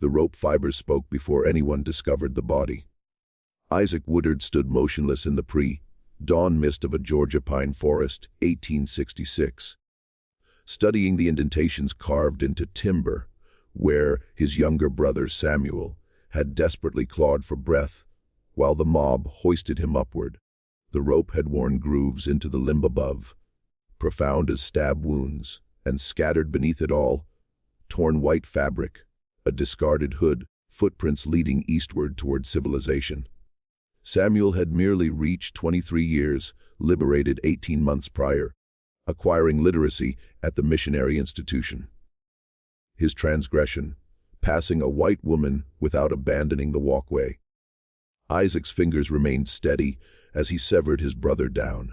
The rope fibers spoke before anyone discovered the body. Isaac Woodard stood motionless in the pre-dawn mist of a Georgia pine forest, 1866, studying the indentations carved into timber, where his younger brother Samuel had desperately clawed for breath, while the mob hoisted him upward. The rope had worn grooves into the limb above, profound as stab wounds, and scattered beneath it all, torn white fabric, a discarded hood, footprints leading eastward toward civilization. Samuel had merely reached 23 years, liberated 18 months prior, acquiring literacy at the missionary institution. His transgression, passing a white woman without abandoning the walkway. Isaac's fingers remained steady as he severed his brother down.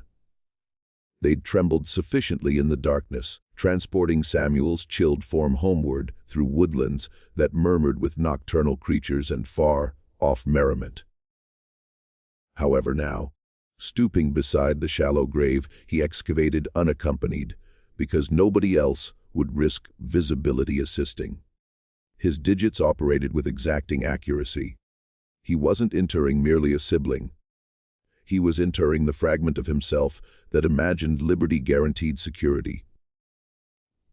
They'd trembled sufficiently in the darkness, transporting Samuel's chilled form homeward through woodlands that murmured with nocturnal creatures and far-off merriment. However now, stooping beside the shallow grave he excavated unaccompanied, because nobody else would risk visibility assisting. His digits operated with exacting accuracy. He wasn't interring merely a sibling. He was interring the fragment of himself that imagined liberty-guaranteed security.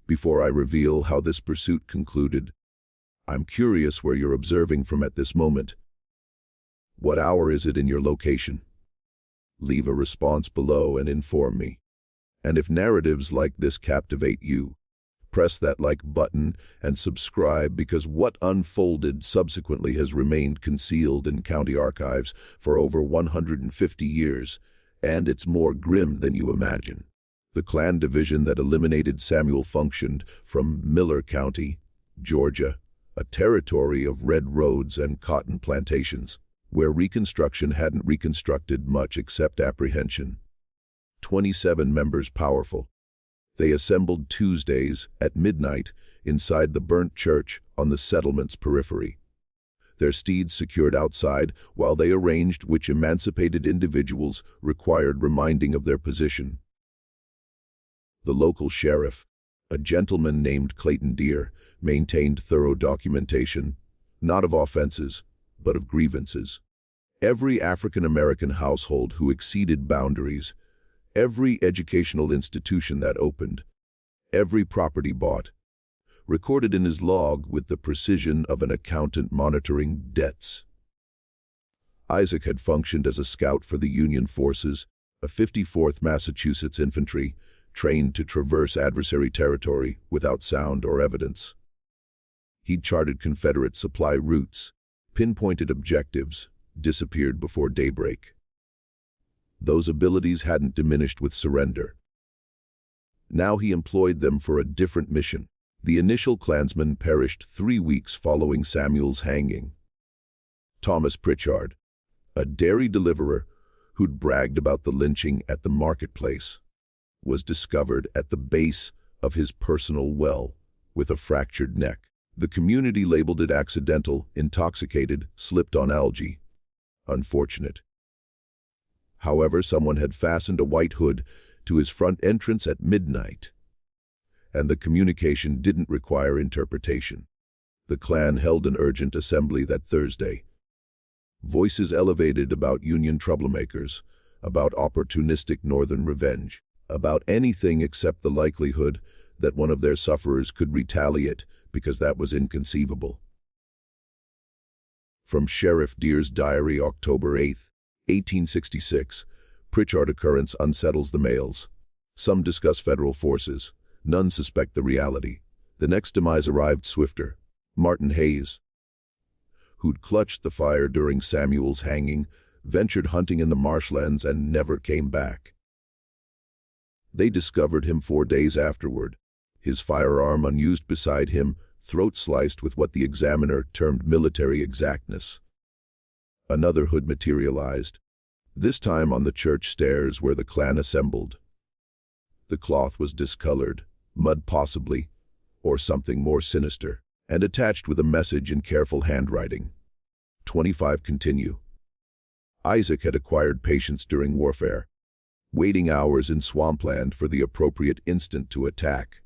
Before I reveal how this pursuit concluded, I'm curious where you're observing from at this moment. What hour is it in your location? Leave a response below and inform me. And if narratives like this captivate you, press that like button and subscribe, because what unfolded subsequently has remained concealed in county archives for over 150 years, and it's more grim than you imagine. The Klan division that eliminated Samuel functioned from Miller County, Georgia, a territory of red roads and cotton plantations, where Reconstruction hadn't reconstructed much except apprehension. 27 members powerful. They assembled Tuesdays at midnight inside the burnt church on the settlement's periphery. Their steeds secured outside while they arranged which emancipated individuals required reminding of their position. The local sheriff, a gentleman named Clayton Deere, maintained thorough documentation, not of offenses, but of grievances. Every African-American household who exceeded boundaries, every educational institution that opened, every property bought, recorded in his log with the precision of an accountant monitoring debts. Isaac had functioned as a scout for the Union forces, a 54th Massachusetts Infantry, trained to traverse adversary territory without sound or evidence. He'd charted Confederate supply routes, pinpointed objectives, disappeared before daybreak. Those abilities hadn't diminished with surrender. Now he employed them for a different mission. The initial Klansman perished 3 weeks following Samuel's hanging. Thomas Pritchard, a dairy deliverer who'd bragged about the lynching at the marketplace, was discovered at the base of his personal well with a fractured neck. The community labeled it accidental, intoxicated, slipped on algae. Unfortunate. However, someone had fastened a white hood to his front entrance at midnight, and the communication didn't require interpretation. The Klan held an urgent assembly that Thursday. Voices elevated about Union troublemakers, about opportunistic Northern revenge, about anything except the likelihood that one of their sufferers could retaliate, because that was inconceivable. From Sheriff Deere's diary, October 8, 1866, Pritchard occurrence unsettles the males. Some discuss federal forces. None suspect the reality. The next demise arrived swifter. Martin Hayes, who'd clutched the fire during Samuel's hanging, ventured hunting in the marshlands and never came back. They discovered him 4 days afterward, his firearm unused beside him, throat sliced with what the Examiner termed military exactness. Another hood materialized, this time on the church stairs where the Klan assembled. The cloth was discolored, mud possibly, or something more sinister, and attached with a message in careful handwriting. 25 continue. Isaac had acquired patience during warfare, waiting hours in swampland for the appropriate instant to attack.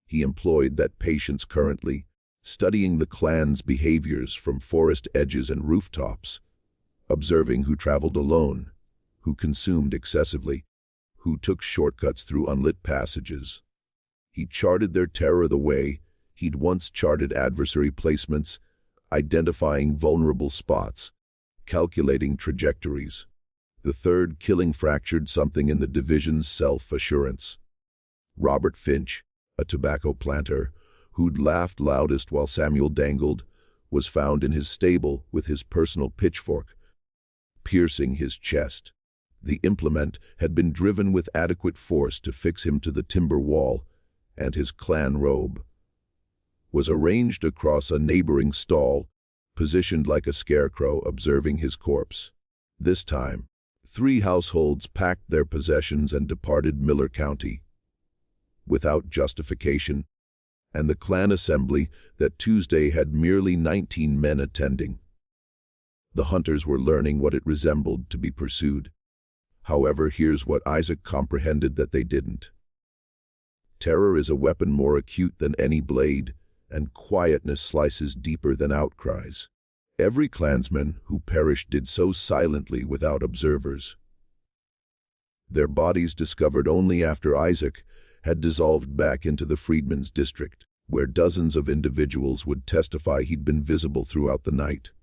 He employed that patience currently, studying the Klan's behaviors from forest edges and rooftops, observing who traveled alone, who consumed excessively, who took shortcuts through unlit passages. He charted their terror the way he'd once charted adversary placements, identifying vulnerable spots, calculating trajectories. The third killing fractured something in the division's self-assurance. Robert Finch, a tobacco planter, who'd laughed loudest while Samuel dangled, was found in his stable with his personal pitchfork, piercing his chest. The implement had been driven with adequate force to fix him to the timber wall, and his Klan robe was arranged across a neighboring stall, positioned like a scarecrow observing his corpse. This time, 3 households packed their possessions and departed Miller County without justification, and the Klan assembly that Tuesday had merely 19 men attending. The hunters were learning what it resembled to be pursued. However, here's what Isaac comprehended that they didn't. Terror is a weapon more acute than any blade, and quietness slices deeper than outcries. Every Klansman who perished did so silently without observers. Their bodies discovered only after Isaac had dissolved back into the Freedmen's District, where dozens of individuals would testify he'd been visible throughout the night.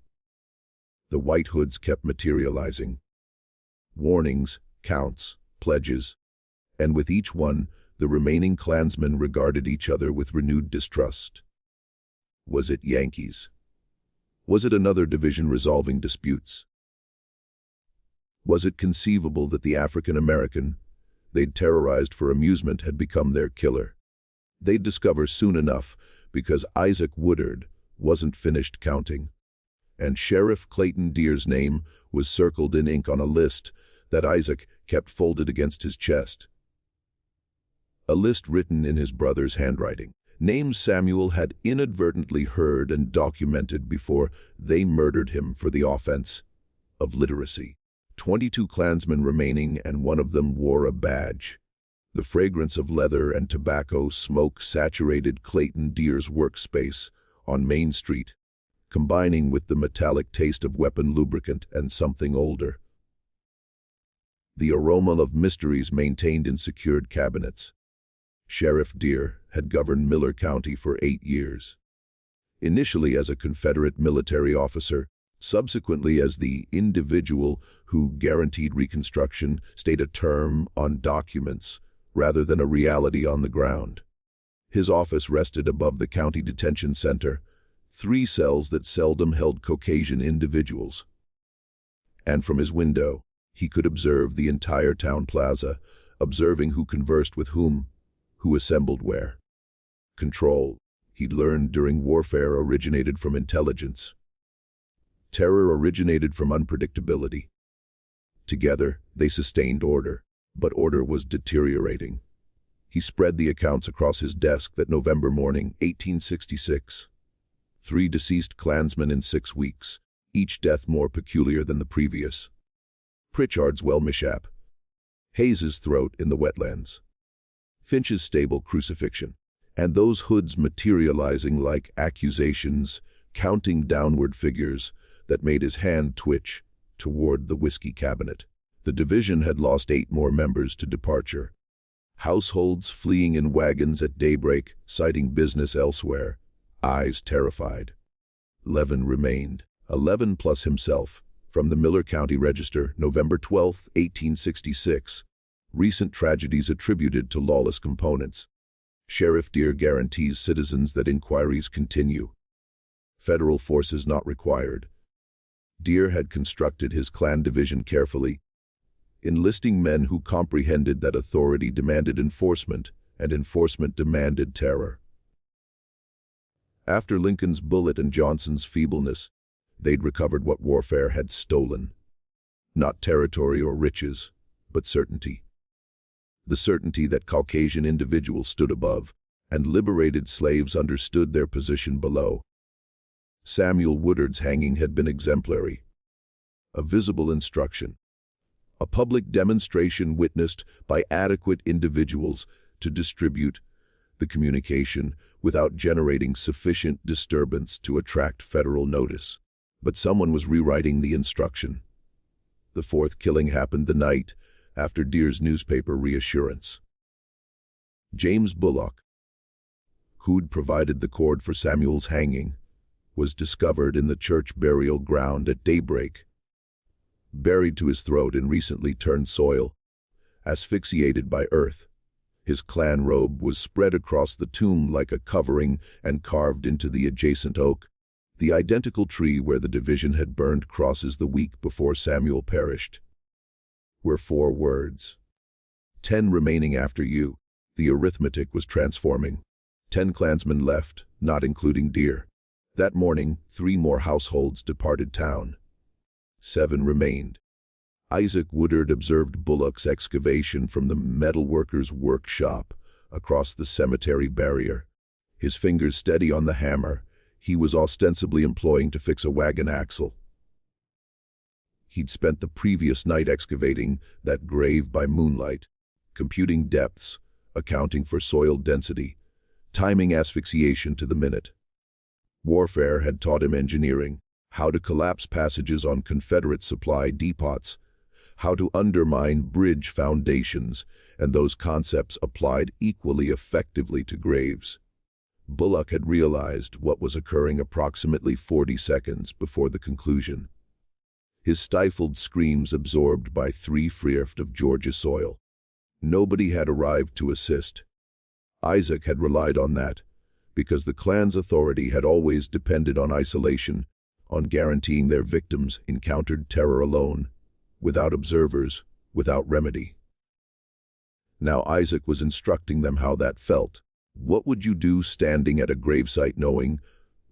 The White Hoods kept materializing. Warnings, counts, pledges, and with each one, the remaining Klansmen regarded each other with renewed distrust. Was it Yankees? Was it another division resolving disputes? Was it conceivable that the African American they'd terrorized for amusement had become their killer? They'd discover soon enough, because Isaac Woodard wasn't finished counting, and Sheriff Clayton Deer's name was circled in ink on a list that Isaac kept folded against his chest. A list written in his brother's handwriting. Names Samuel had inadvertently heard and documented before they murdered him for the offense of literacy. 22 Klansmen remaining, and one of them wore a badge. The fragrance of leather and tobacco smoke saturated Clayton Deer's workspace on Main Street, combining with the metallic taste of weapon lubricant and something older. The aroma of mysteries maintained in secured cabinets. Sheriff Deer had governed Miller County for 8 years. Initially as a Confederate military officer, subsequently as the individual who guaranteed Reconstruction, stayed a term on documents rather than a reality on the ground. His office rested above the county detention center, 3 cells that seldom held Caucasian individuals. And from his window, he could observe the entire town plaza, observing who conversed with whom, who assembled where. Control, he'd learned during warfare, originated from intelligence. Terror originated from unpredictability. Together, they sustained order, but order was deteriorating. He spread the accounts across his desk that November morning, 1866. 3 deceased Klansmen in 6 weeks, each death more peculiar than the previous. Pritchard's well mishap. Hayes's throat in the wetlands. Finch's stable crucifixion, and those hoods materializing like accusations, counting downward figures that made his hand twitch toward the whiskey cabinet. The division had lost 8 more members to departure. Households fleeing in wagons at daybreak, citing business elsewhere, eyes terrified. 11 remained, 11 plus himself, from the Miller County Register, November 12, 1866. Recent tragedies attributed to lawless components. Sheriff Deer guarantees citizens that inquiries continue. Federal forces not required. Deer had constructed his Klan division carefully, enlisting men who comprehended that authority demanded enforcement, and enforcement demanded terror. After Lincoln's bullet and Johnson's feebleness, they'd recovered what warfare had stolen. Not territory or riches, but certainty. The certainty that Caucasian individuals stood above, and liberated slaves understood their position below. Samuel Woodard's hanging had been exemplary. A visible instruction. A public demonstration witnessed by adequate individuals to distribute the communication without generating sufficient disturbance to attract federal notice. But someone was rewriting the instruction. The fourth killing happened the night after Deer's newspaper reassurance. James Bullock, who'd provided the cord for Samuel's hanging, was discovered in the church burial ground at daybreak, buried to his throat in recently turned soil, asphyxiated by earth. His Klan robe was spread across the tomb like a covering and carved into the adjacent oak. The identical tree where the division had burned crosses the week before Samuel perished. Were 4 words. 10 remaining after you. The arithmetic was transforming. 10 Klansmen left, not including Deer. That morning, 3 more households departed town. 7 remained. Isaac Woodard observed Bullock's excavation from the metalworker's workshop across the cemetery barrier. His fingers steady on the hammer he was ostensibly employing to fix a wagon axle. He'd spent the previous night excavating that grave by moonlight, computing depths, accounting for soil density, timing asphyxiation to the minute. Warfare had taught him engineering, how to collapse passages on Confederate supply depots, how to undermine bridge foundations, and those concepts applied equally effectively to graves. Bullock had realized what was occurring approximately 40 seconds before the conclusion. His stifled screams absorbed by 3 feet of Georgia soil. Nobody had arrived to assist. Isaac had relied on that, because the Klan's authority had always depended on isolation, on guaranteeing their victims encountered terror alone, without observers, without remedy. Now Isaac was instructing them how that felt. What would you do standing at a gravesite knowing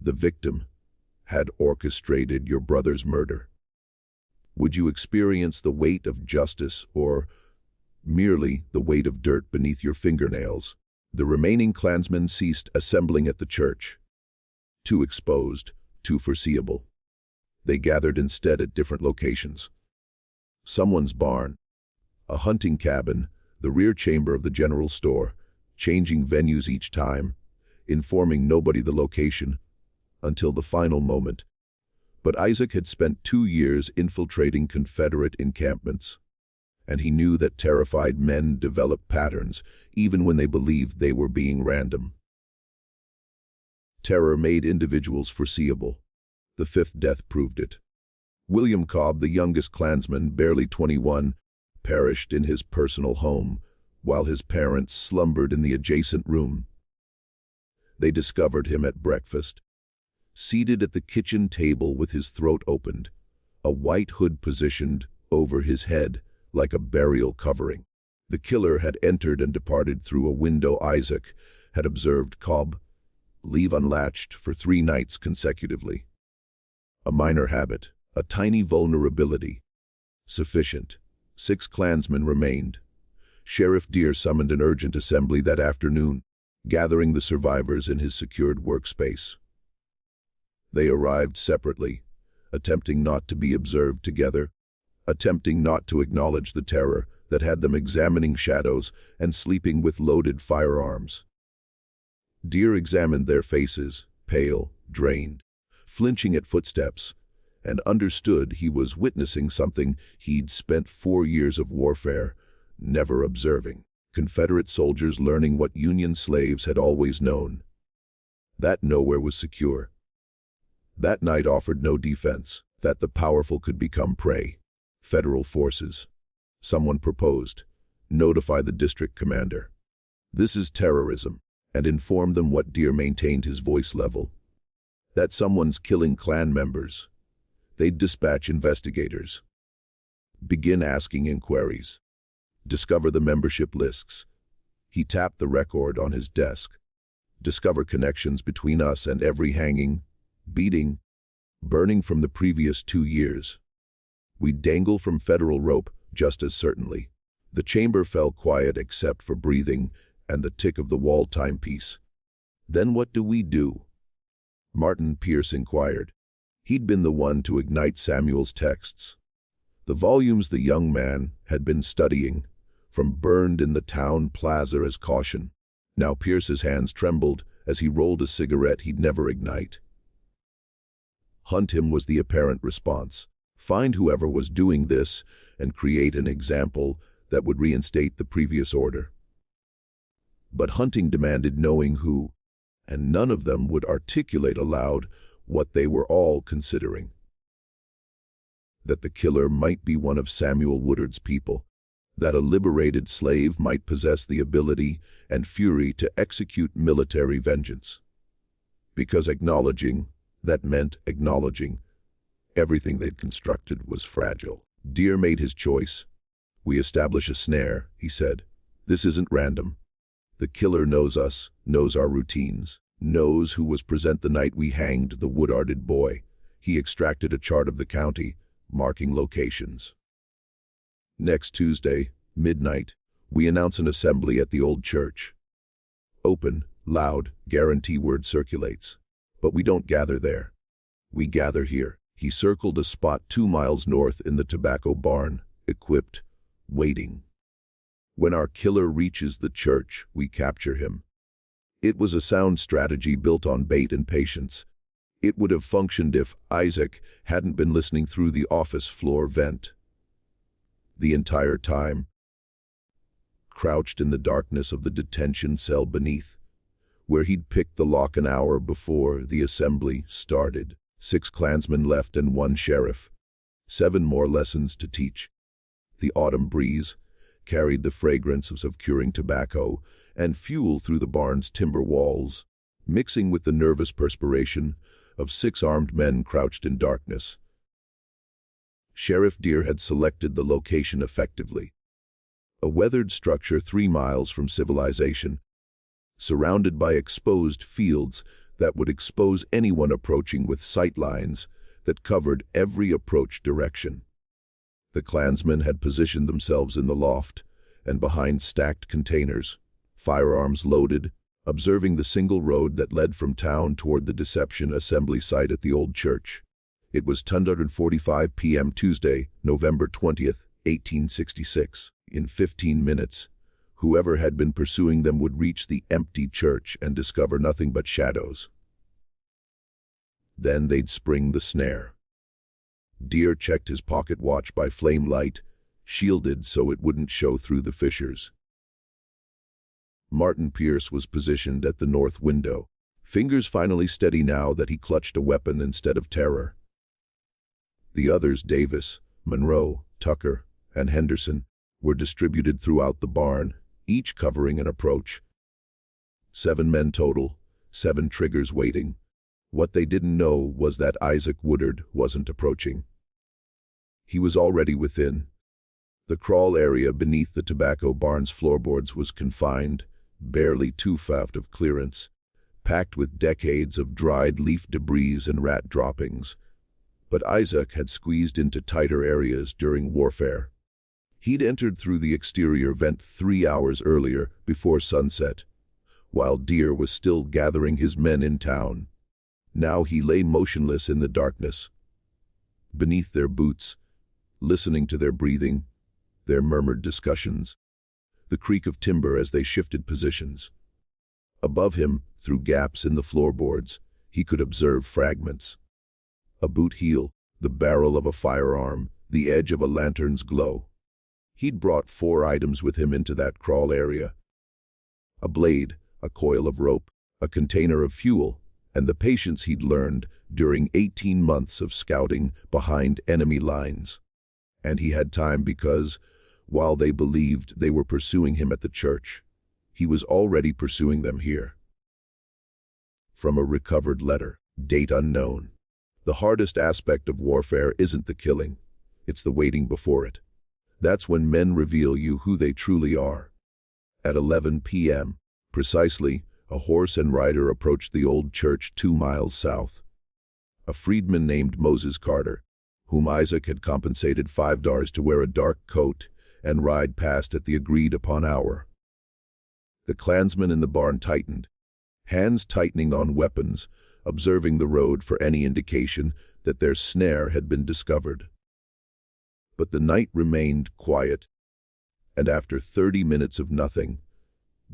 the victim had orchestrated your brother's murder? Would you experience the weight of justice or merely the weight of dirt beneath your fingernails? The remaining Klansmen ceased assembling at the church. Too exposed, too foreseeable. They gathered instead at different locations. Someone's barn, a hunting cabin, the rear chamber of the general store, changing venues each time, informing nobody the location, until the final moment. But Isaac had spent 2 years infiltrating Confederate encampments, and he knew that terrified men develop patterns, even when they believed they were being random. Terror made individuals foreseeable. The 5th death proved it. William Cobb, the youngest Klansman, barely 21, perished in his personal home, while his parents slumbered in the adjacent room. They discovered him at breakfast, seated at the kitchen table with his throat opened, a white hood positioned over his head like a burial covering. The killer had entered and departed through a window Isaac had observed Cobb leave unlatched for 3 nights consecutively. A minor habit, a tiny vulnerability. Sufficient. 6 Klansmen remained. Sheriff Deer summoned an urgent assembly that afternoon, gathering the survivors in his secured workspace. They arrived separately, attempting not to be observed together, attempting not to acknowledge the terror that had them examining shadows and sleeping with loaded firearms. Deer examined their faces, pale, drained, flinching at footsteps, and understood he was witnessing something he'd spent 4 years of warfare never observing. Confederate soldiers learning what Union slaves had always known. That nowhere was secure. That night offered no defense, that the powerful could become prey. Federal forces. Someone proposed, notify the district commander. This is terrorism, and inform them what Deer maintained his voice level. That someone's killing Klan members. They'd dispatch investigators. Begin asking inquiries. Discover the membership lists. He tapped the record on his desk. Discover connections between us and every hanging, beating, burning from the previous 2 years. We dangle from federal rope just as certainly. The chamber fell quiet except for breathing and the tick of the wall timepiece. Then what do we do? Martin Pierce inquired. He'd been the one to ignite Samuel's texts. The volumes the young man had been studying, from burned in the town plaza as caution. Now Pierce's hands trembled as he rolled a cigarette he'd never ignite. Hunt him was the apparent response. Find whoever was doing this and create an example that would reinstate the previous order. But hunting demanded knowing who, and none of them would articulate aloud what they were all considering. That the killer might be one of Samuel Woodard's people, that a liberated slave might possess the ability and fury to execute military vengeance. Because that meant acknowledging everything they'd constructed was fragile. Deere made his choice. We establish a snare, he said. This isn't random. The killer knows us, knows our routines, knows who was present the night we hanged the Woodarded boy. He extracted a chart of the county, marking locations. Next Tuesday, midnight, we announce an assembly at the old church. Open, loud, guarantee word circulates. But we don't gather there. We gather here. He circled a spot 2 miles north in the tobacco barn, equipped, waiting. When our killer reaches the church, we capture him. It was a sound strategy built on bait and patience. It would have functioned if Isaac hadn't been listening through the office floor vent. The entire time, crouched in the darkness of the detention cell beneath, where he'd picked the lock an hour before the assembly started. 6 Klansmen left and 1 sheriff. 7 more lessons to teach. The autumn breeze carried the fragrances of curing tobacco and fuel through the barn's timber walls, mixing with the nervous perspiration of 6 armed men crouched in darkness. Sheriff Deere had selected the location effectively. A weathered structure 3 miles from civilization, surrounded by exposed fields that would expose anyone approaching with sight lines that covered every approach direction. The Klansmen had positioned themselves in the loft and behind stacked containers, firearms loaded, observing the single road that led from town toward the Deception assembly site at the old church. It was 10:45 p.m. Tuesday, November 20th, 1866. In 15 minutes, whoever had been pursuing them would reach the empty church and discover nothing but shadows. Then they'd spring the snare. Deere checked his pocket watch by flame light, shielded so it wouldn't show through the fissures. Martin Pierce was positioned at the north window, fingers finally steady now that he clutched a weapon instead of terror. The others, Davis, Monroe, Tucker, and Henderson, were distributed throughout the barn, each covering an approach. 7 men total, 7 triggers waiting. What they didn't know was that Isaac Woodard wasn't approaching. He was already within. The crawl area beneath the tobacco barn's floorboards was confined, barely 2 feet of clearance, packed with decades of dried leaf debris and rat droppings. But Isaac had squeezed into tighter areas during warfare. He'd entered through the exterior vent 3 hours earlier, before sunset, while Deere was still gathering his men in town. Now he lay motionless in the darkness, beneath their boots, listening to their breathing, their murmured discussions, the creak of timber as they shifted positions. Above him, through gaps in the floorboards, he could observe fragments. A boot heel, the barrel of a firearm, the edge of a lantern's glow. He'd brought 4 items with him into that crawl area. A blade, a coil of rope, a container of fuel, and the patience he'd learned during 18 months of scouting behind enemy lines. And he had time because, while they believed they were pursuing him at the church, he was already pursuing them here. From a recovered letter, date unknown. The hardest aspect of warfare isn't the killing, it's the waiting before it. That's when men reveal you who they truly are. At 11 p.m., precisely, a horse and rider approached the old church 2 miles south. A freedman named Moses Carter, whom Isaac had compensated $5 to wear a dark coat and ride past at the agreed-upon hour. The Klansmen in the barn tightened, hands tightening on weapons, observing the road for any indication that their snare had been discovered. But the night remained quiet, and after 30 minutes of nothing,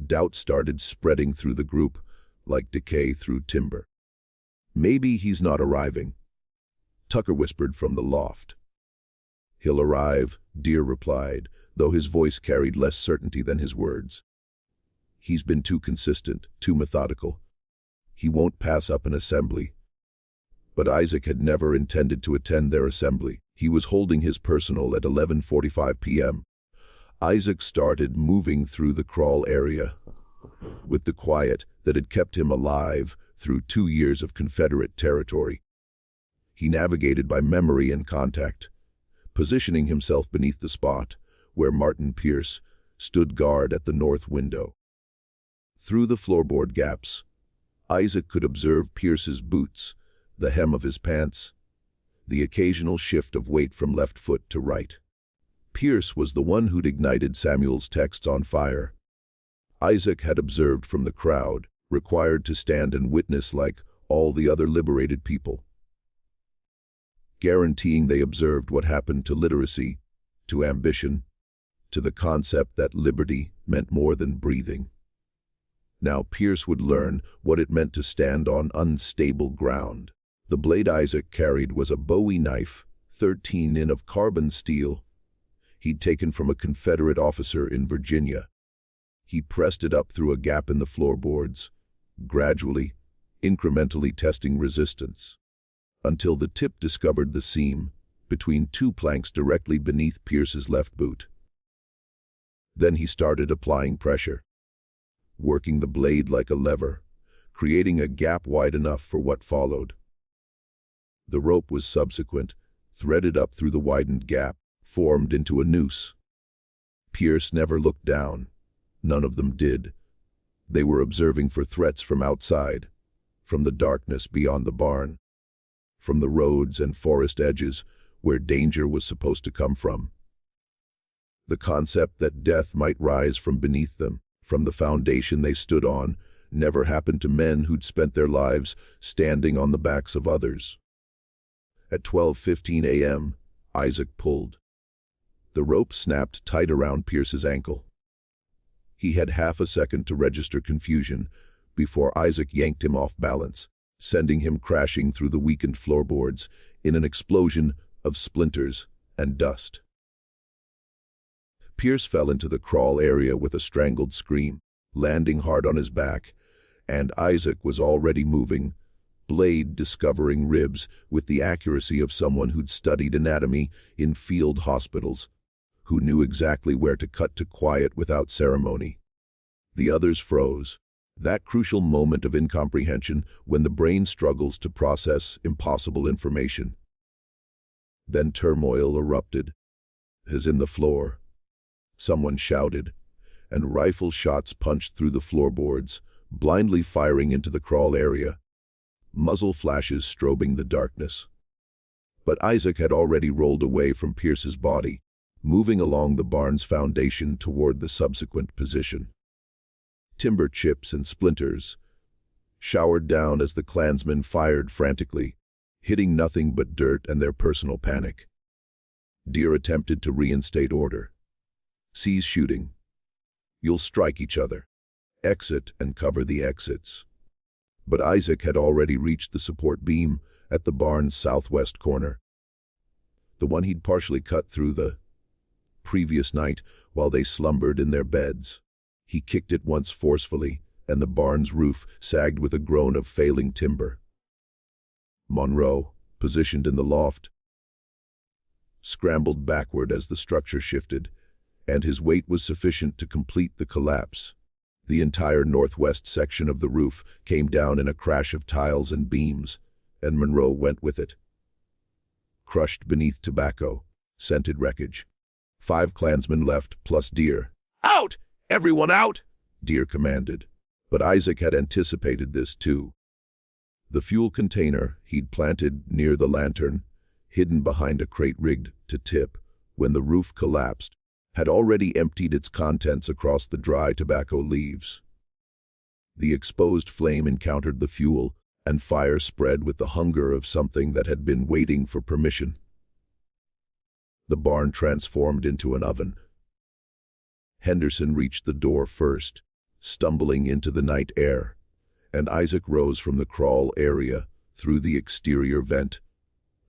Doubt started spreading through the group, like decay through timber. "Maybe he's not arriving," Tucker whispered from the loft. "He'll arrive," Deere replied, though his voice carried less certainty than his words. "He's been too consistent, too methodical. He won't pass up an assembly." But Isaac had never intended to attend their assembly. He was holding his personal at 11:45 p.m. Isaac started moving through the crawl area with the quiet that had kept him alive through 2 years of Confederate territory. He navigated by memory and contact, positioning himself beneath the spot where Martin Pierce stood guard at the north window. Through the floorboard gaps, Isaac could observe Pierce's boots, the hem of his pants, the occasional shift of weight from left foot to right. Pierce was the one who'd ignited Samuel's texts on fire. Isaac had observed from the crowd, required to stand and witness like all the other liberated people, guaranteeing they observed what happened to literacy, to ambition, to the concept that liberty meant more than breathing. Now Pierce would learn what it meant to stand on unstable ground. The blade Isaac carried was a Bowie knife, 13 in of carbon steel, he'd taken from a Confederate officer in Virginia. He pressed it up through a gap in the floorboards, gradually, incrementally testing resistance, until the tip discovered the seam between 2 planks directly beneath Pierce's left boot. Then he started applying pressure, working the blade like a lever, creating a gap wide enough for what followed. The rope was subsequent, threaded up through the widened gap, formed into a noose. Pierce never looked down. None of them did. They were observing for threats from outside, from the darkness beyond the barn, from the roads and forest edges where danger was supposed to come from. The concept that death might rise from beneath them, from the foundation they stood on, never happened to men who'd spent their lives standing on the backs of others. At 12:15 a.m., Isaac pulled. The rope snapped tight around Pierce's ankle. He had half a second to register confusion before Isaac yanked him off balance, sending him crashing through the weakened floorboards in an explosion of splinters and dust. Pierce fell into the crawl area with a strangled scream, landing hard on his back, and Isaac was already moving, blade discovering ribs with the accuracy of someone who'd studied anatomy in field hospitals, who knew exactly where to cut to quiet without ceremony. The others froze, that crucial moment of incomprehension when the brain struggles to process impossible information. Then turmoil erupted, as in the floor. Someone shouted, and rifle shots punched through the floorboards, blindly firing into the crawl area, muzzle flashes strobing the darkness. But Isaac had already rolled away from Pierce's body, moving along the barn's foundation toward the subsequent position. Timber chips and splinters showered down as the Klansmen fired frantically, hitting nothing but dirt and their personal panic. Deere attempted to reinstate order. "Cease shooting. You'll strike each other. Exit and cover the exits." But Isaac had already reached the support beam at the barn's southwest corner, the one he'd partially cut through the previous night while they slumbered in their beds. He kicked it once forcefully, and the barn's roof sagged with a groan of failing timber. Monroe, positioned in the loft, scrambled backward as the structure shifted, and his weight was sufficient to complete the collapse. The entire northwest section of the roof came down in a crash of tiles and beams, and Monroe went with it. Crushed beneath tobacco, scented wreckage. 5 Klansmen left, plus Deere. "Out! Everyone out!" Deere commanded. But Isaac had anticipated this too. The fuel container he'd planted near the lantern, hidden behind a crate rigged to tip when the roof collapsed, had already emptied its contents across the dry tobacco leaves. The exposed flame encountered the fuel, and fire spread with the hunger of something that had been waiting for permission. The barn transformed into an oven. Henderson reached the door first, stumbling into the night air, and Isaac rose from the crawl area through the exterior vent,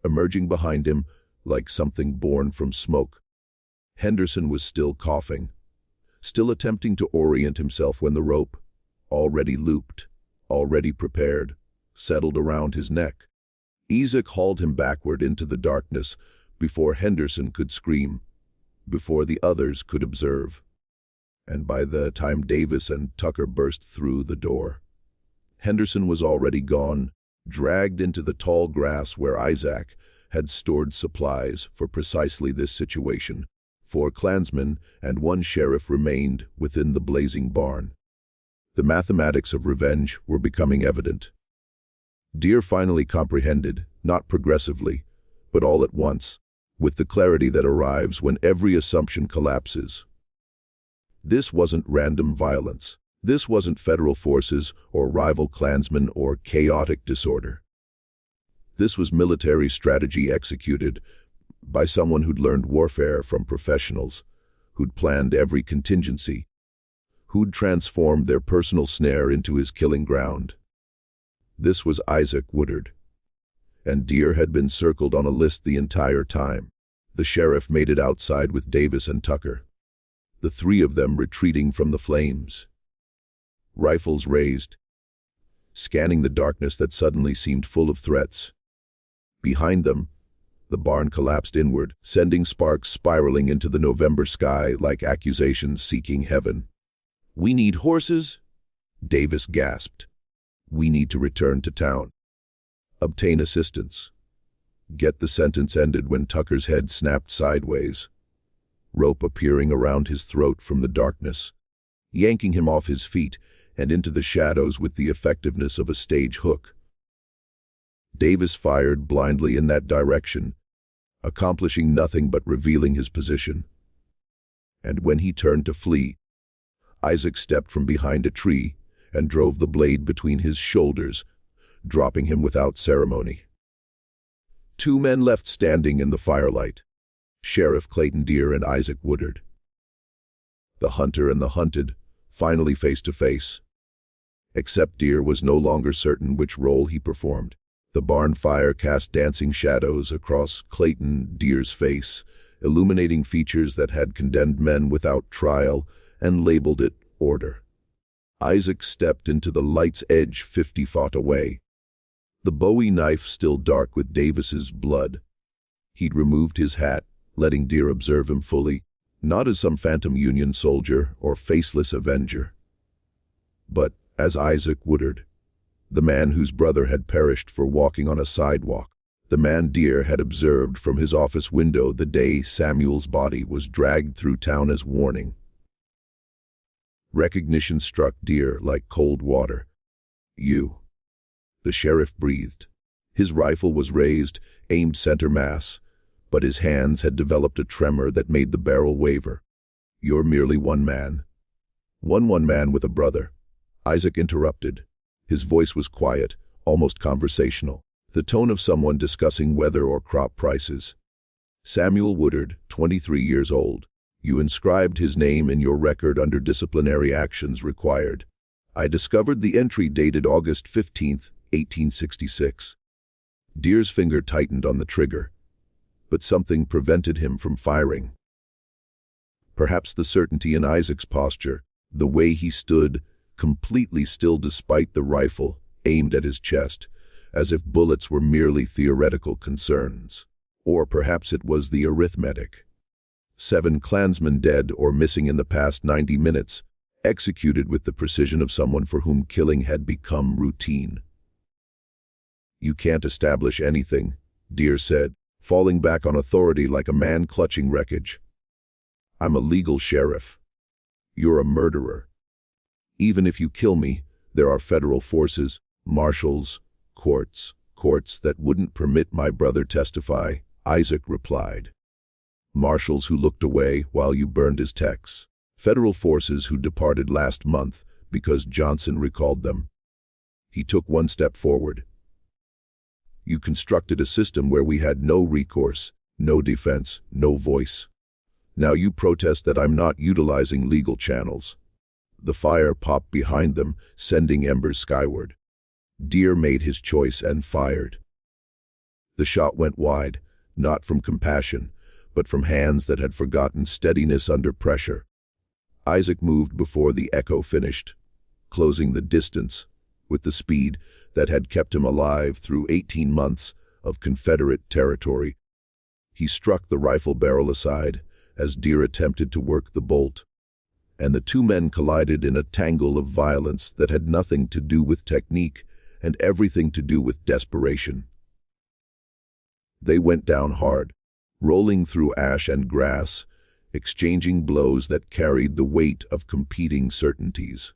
emerging behind him like something born from smoke. Henderson was still coughing, still attempting to orient himself when the rope, already looped, already prepared, settled around his neck. Isaac hauled him backward into the darkness before Henderson could scream, before the others could observe. And by the time Davis and Tucker burst through the door, Henderson was already gone, dragged into the tall grass where Isaac had stored supplies for precisely this situation. 4 Klansmen and 1 sheriff remained within the blazing barn. The mathematics of revenge were becoming evident. Deere finally comprehended, not progressively, but all at once, with the clarity that arrives when every assumption collapses. This wasn't random violence. This wasn't federal forces or rival Klansmen or chaotic disorder. This was military strategy executed by someone who'd learned warfare from professionals, who'd planned every contingency, who'd transformed their personal snare into his killing ground. This was Isaac Woodard. And Deere had been circled on a list the entire time. The sheriff made it outside with Davis and Tucker, the 3 of them retreating from the flames, rifles raised, scanning the darkness that suddenly seemed full of threats. Behind them, the barn collapsed inward, sending sparks spiraling into the November sky like accusations seeking heaven. "We need horses," Davis gasped. "We need to return to town. Obtain assistance." Get the sentence ended when Tucker's head snapped sideways, rope appearing around his throat from the darkness, yanking him off his feet and into the shadows with the effectiveness of a stage hook. Davis fired blindly in that direction, accomplishing nothing but revealing his position. And when he turned to flee, Isaac stepped from behind a tree and drove the blade between his shoulders, dropping him without ceremony. 2 men left standing in the firelight, Sheriff Clayton Deere and Isaac Woodard. The hunter and the hunted, finally face to face. Except Deere was no longer certain which role he performed. The barn fire cast dancing shadows across Clayton Deere's face, illuminating features that had condemned men without trial and labeled it order. Isaac stepped into the light's edge 50 feet away, the Bowie knife still dark with Davis's blood. He'd removed his hat, letting Deere observe him fully, not as some phantom Union soldier or faceless avenger, but as Isaac Woodard, the man whose brother had perished for walking on a sidewalk, the man Deere had observed from his office window the day Samuel's body was dragged through town as warning. Recognition struck Deere like cold water. "You." The sheriff breathed. His rifle was raised, aimed center mass, but his hands had developed a tremor that made the barrel waver. "You're merely one man." One man with a brother." Isaac interrupted. His voice was quiet, almost conversational, the tone of someone discussing weather or crop prices. "Samuel Woodard, 23 years old. You inscribed his name in your record under disciplinary actions required. I discovered the entry dated August 15, 1866. Deere's finger tightened on the trigger, but something prevented him from firing. Perhaps the certainty in Isaac's posture, the way he stood, completely still despite the rifle aimed at his chest, as if bullets were merely theoretical concerns. Or perhaps it was the arithmetic. 7 Klansmen dead or missing in the past 90 minutes, executed with the precision of someone for whom killing had become routine. "You can't establish anything," Deere said, falling back on authority like a man clutching wreckage. "I'm a legal sheriff. You're a murderer. Even if you kill me, there are federal forces, marshals, courts that wouldn't permit my brother testify," Isaac replied. "Marshals who looked away while you burned his texts. Federal forces who departed last month because Johnson recalled them." He took one step forward. "You constructed a system where we had no recourse, no defense, no voice. Now you protest that I'm not utilizing legal channels. The fire popped behind them, sending embers skyward. Deer made his choice and fired. The shot went wide, not from compassion, but from hands that had forgotten steadiness under pressure. Isaac moved before the echo finished, closing the distance with the speed that had kept him alive through 18 months of Confederate territory. He struck the rifle barrel aside as Deer attempted to work the bolt, and the two men collided in a tangle of violence that had nothing to do with technique and everything to do with desperation. They went down hard, rolling through ash and grass, exchanging blows that carried the weight of competing certainties.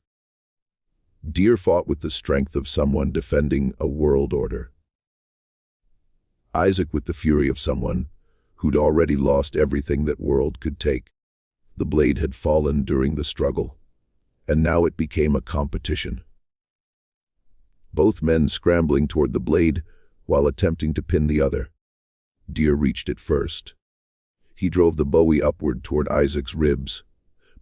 Deer fought with the strength of someone defending a world order. Isaac with the fury of someone who'd already lost everything that world could take. The blade had fallen during the struggle, and now it became a competition. Both men scrambling toward the blade while attempting to pin the other. Deer reached it first. He drove the bowie upward toward Isaac's ribs,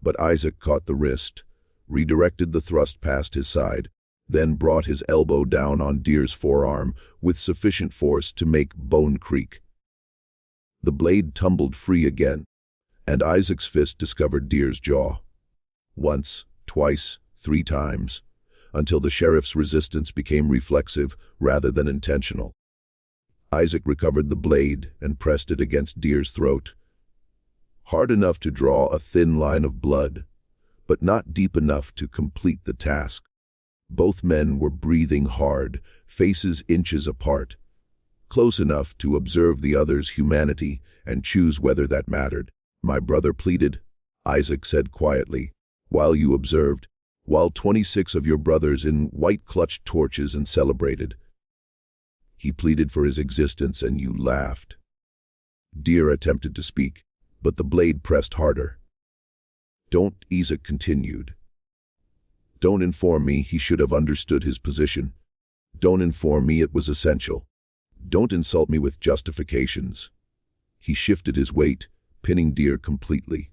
but Isaac caught the wrist, redirected the thrust past his side, then brought his elbow down on Deer's forearm with sufficient force to make bone creak. The blade tumbled free again, and Isaac's fist discovered Deer's jaw. Once, twice, 3 times, until the sheriff's resistance became reflexive rather than intentional. Isaac recovered the blade and pressed it against Deer's throat. Hard enough to draw a thin line of blood, but not deep enough to complete the task. Both men were breathing hard, faces inches apart, close enough to observe the other's humanity and choose whether that mattered. "My brother pleaded," Isaac said quietly, "while you observed, while 26 of your brothers in white clutched torches and celebrated. He pleaded for his existence and you laughed." Deer attempted to speak, but the blade pressed harder. "Don't," Isaac continued. "Don't inform me he should have understood his position. Don't inform me it was essential. Don't insult me with justifications." He shifted his weight, pinning Deer completely.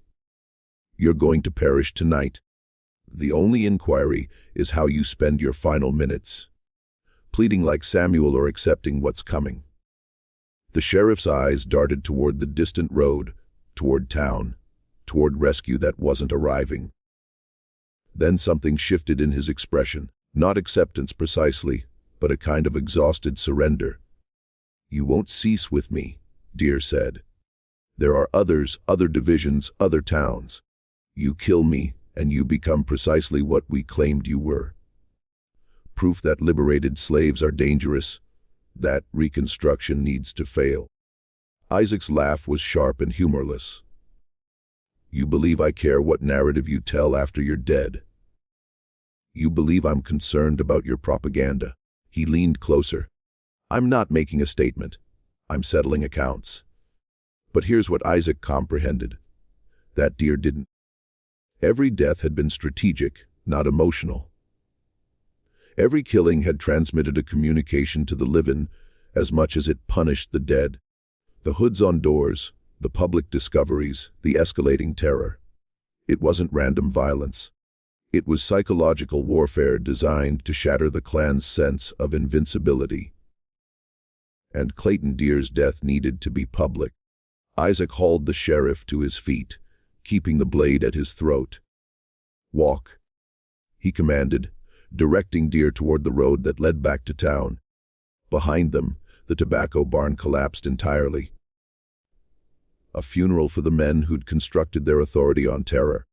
"You're going to perish tonight. The only inquiry is how you spend your final minutes. Pleading like Samuel or accepting what's coming." The sheriff's eyes darted toward the distant road, toward town, toward rescue that wasn't arriving. Then something shifted in his expression, not acceptance precisely, but a kind of exhausted surrender. "You won't cease with me," Deer said. "There are others, other divisions, other towns. You kill me, and you become precisely what we claimed you were. Proof that liberated slaves are dangerous, that Reconstruction needs to fail." Isaac's laugh was sharp and humorless. "You believe I care what narrative you tell after you're dead. You believe I'm concerned about your propaganda." He leaned closer. "I'm not making a statement. I'm settling accounts." But here's what Isaac comprehended, that Deer didn't. Every death had been strategic, not emotional. Every killing had transmitted a communication to the living as much as it punished the dead. The hoods on doors, the public discoveries, the escalating terror. It wasn't random violence. It was psychological warfare designed to shatter the Klan's sense of invincibility. And Clayton Deer's death needed to be public. Isaac hauled the sheriff to his feet, keeping the blade at his throat. "Walk," he commanded, directing Deer toward the road that led back to town. Behind them, the tobacco barn collapsed entirely. A funeral for the men who'd constructed their authority on terror,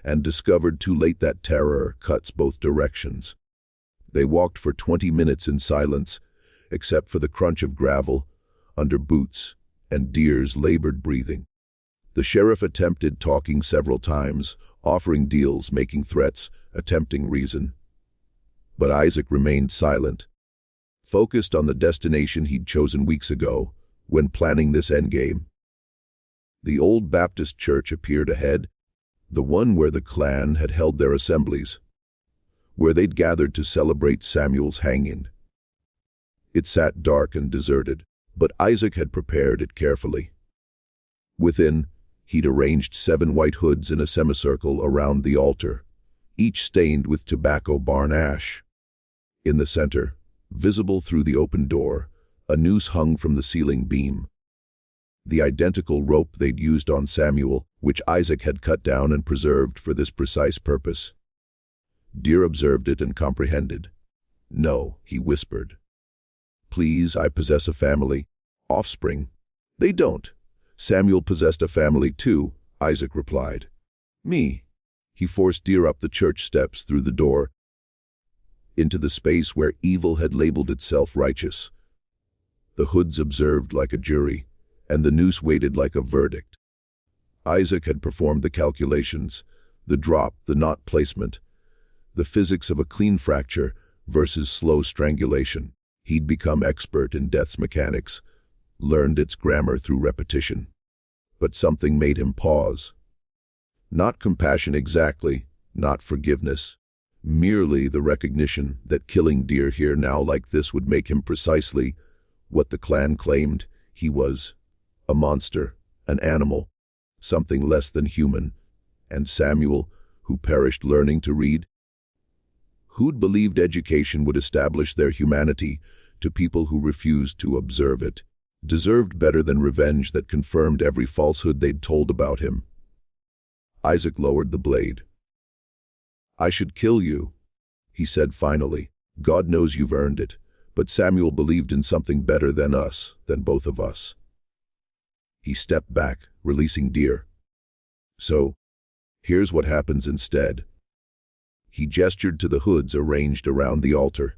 and discovered too late that terror cuts both directions. They walked for 20 minutes in silence, except for the crunch of gravel under boots and Deer's labored breathing. The sheriff attempted talking several times, offering deals, making threats, attempting reason. But Isaac remained silent, focused on the destination he'd chosen weeks ago when planning this endgame. The old Baptist church appeared ahead, the one where the Klan had held their assemblies, where they'd gathered to celebrate Samuel's hanging. It sat dark and deserted, but Isaac had prepared it carefully. Within, he'd arranged 7 white hoods in a semicircle around the altar, each stained with tobacco barn ash. In the center, visible through the open door, a noose hung from the ceiling beam. The identical rope they'd used on Samuel, which Isaac had cut down and preserved for this precise purpose. Deer observed it and comprehended. "No," he whispered. "Please, I possess a family. Offspring." "They don't. Samuel possessed a family too," Isaac replied. "Me." He forced Deer up the church steps through the door, into the space where evil had labeled itself righteous. The hoods observed like a jury, and the noose waited like a verdict. Isaac had performed the calculations, the drop, the knot placement, the physics of a clean fracture versus slow strangulation. He'd become expert in death's mechanics, learned its grammar through repetition. But something made him pause. Not compassion exactly, not forgiveness, merely the recognition that killing Deer here now like this would make him precisely what the clan claimed he was: a monster, an animal, something less than human. And Samuel, who perished learning to read? Who'd believed education would establish their humanity to people who refused to observe it, deserved better than revenge that confirmed every falsehood they'd told about him. Isaac lowered the blade. "I should kill you," he said finally. "God knows you've earned it, but Samuel believed in something better than us, than both of us." He stepped back, releasing Deer. "So, here's what happens instead." He gestured to the hoods arranged around the altar.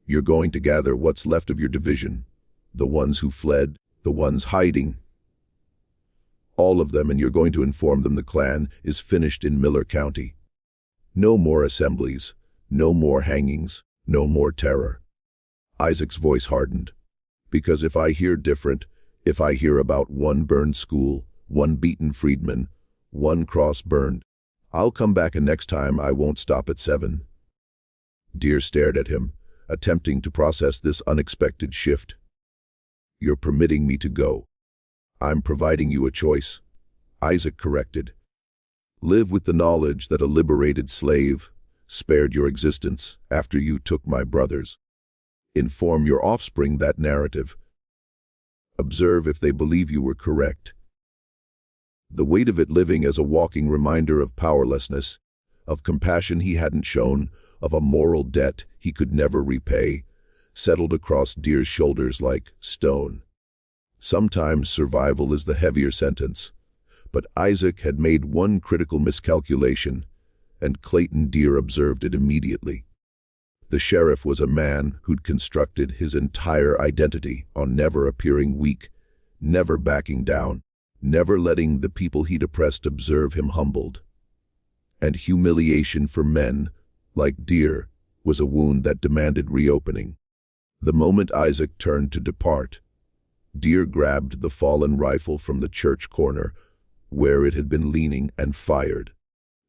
"You're going to gather what's left of your division, the ones who fled, the ones hiding. All of them, and you're going to inform them the clan is finished in Miller County. No more assemblies, no more hangings, no more terror." Isaac's voice hardened. "Because if I hear different, if I hear about one burned school, one beaten freedman, one cross burned, I'll come back, and next time I won't stop at 7. Deer stared at him, attempting to process this unexpected shift. "You're permitting me to go. I'm providing you a choice," Isaac corrected. "Live with the knowledge that a liberated slave spared your existence after you took my brothers. Inform your offspring that narrative. Observe if they believe you were correct." The weight of it living as a walking reminder of powerlessness, of compassion he hadn't shown, of a moral debt he could never repay, settled across Deer's shoulders like stone. Sometimes survival is the heavier sentence, but Isaac had made one critical miscalculation, and Clayton Deer observed it immediately. The sheriff was a man who'd constructed his entire identity on never appearing weak, never backing down, never letting the people he'd oppressed observe him humbled. And humiliation for men, like Deer, was a wound that demanded reopening. The moment Isaac turned to depart, Deer grabbed the fallen rifle from the church corner, where it had been leaning, and fired.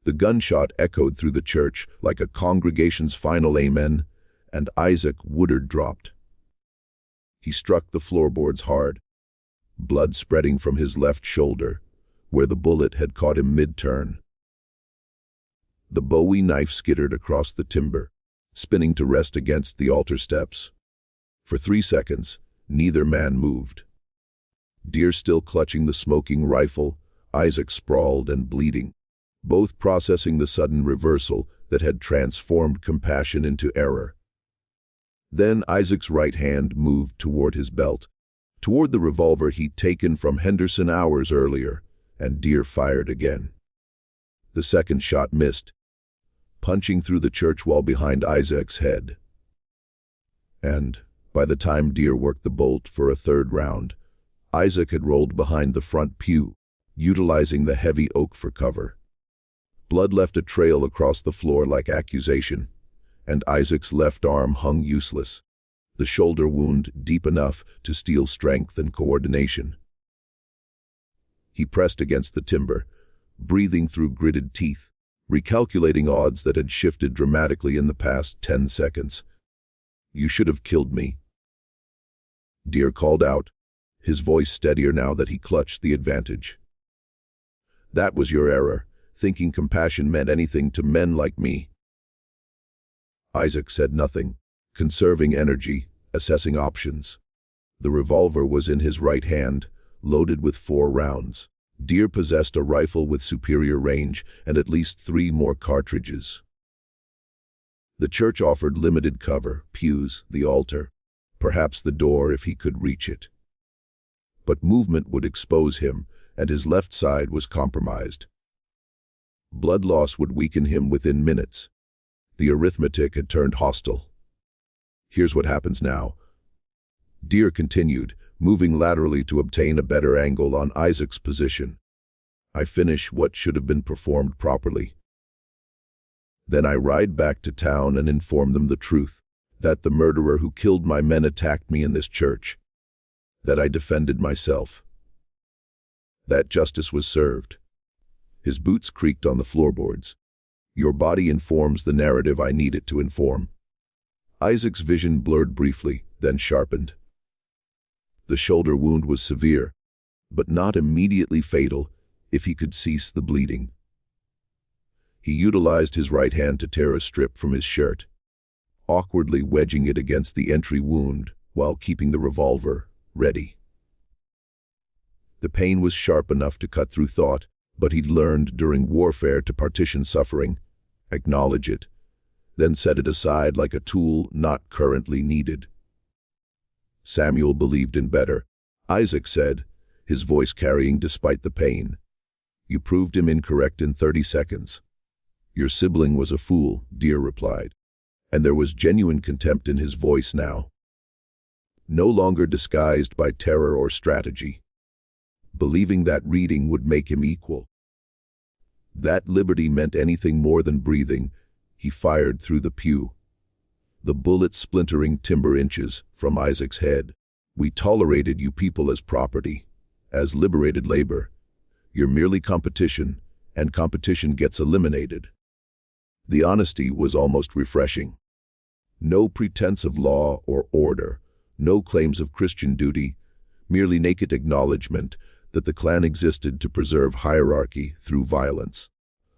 The gunshot echoed through the church like a congregation's final amen, and Isaac Woodard dropped. He struck the floorboards hard, blood spreading from his left shoulder, where the bullet had caught him mid-turn. The Bowie knife skittered across the timber, spinning to rest against the altar steps. For 3 seconds, neither man moved. Deer still clutching the smoking rifle, Isaac sprawled and bleeding, both processing the sudden reversal that had transformed compassion into error. Then Isaac's right hand moved toward his belt, toward the revolver he'd taken from Henderson hours earlier, and Deer fired again. The second shot missed, punching through the church wall behind Isaac's head. And, by the time Deer worked the bolt for a third round, Isaac had rolled behind the front pew, utilizing the heavy oak for cover. Blood left a trail across the floor like accusation, and Isaac's left arm hung useless, the shoulder wound deep enough to steal strength and coordination. He pressed against the timber, breathing through gritted teeth, recalculating odds that had shifted dramatically in the past 10 seconds. "You should have killed me," Deer called out, his voice steadier now that he clutched the advantage. "That was your error, thinking compassion meant anything to men like me. Isaac said nothing, conserving energy, assessing options. The revolver was in his right hand, loaded with 4 rounds. Deer possessed a rifle with superior range and at least 3 more cartridges. The church offered limited cover, pews, the altar, perhaps the door if he could reach it. But movement would expose him, and his left side was compromised. Blood loss would weaken him within minutes. The arithmetic had turned hostile. Here's what happens now. Deer continued, moving laterally to obtain a better angle on Isaac's position. I finish what should have been performed properly. Then I ride back to town and inform them the truth, that the murderer who killed my men attacked me in this church, that I defended myself, that justice was served. His boots creaked on the floorboards. Your body informs the narrative I need it to inform. Isaac's vision blurred briefly, then sharpened. The shoulder wound was severe, but not immediately fatal if he could cease the bleeding. He utilized his right hand to tear a strip from his shirt, awkwardly wedging it against the entry wound while keeping the revolver ready. The pain was sharp enough to cut through thought, but he'd learned during warfare to partition suffering, acknowledge it, then set it aside like a tool not currently needed. Samuel believed in better, Isaac said, his voice carrying despite the pain. You proved him incorrect in 30 seconds. Your sibling was a fool, Deer replied, and there was genuine contempt in his voice now. No longer disguised by terror or strategy. Believing that reading would make him equal. That liberty meant anything more than breathing, he fired through the pew. The bullet splintering timber inches from Isaac's head. We tolerated you people as property, as liberated labor. You're merely competition, and competition gets eliminated. The honesty was almost refreshing. No pretense of law or order, no claims of Christian duty, merely naked acknowledgement that the clan existed to preserve hierarchy through violence.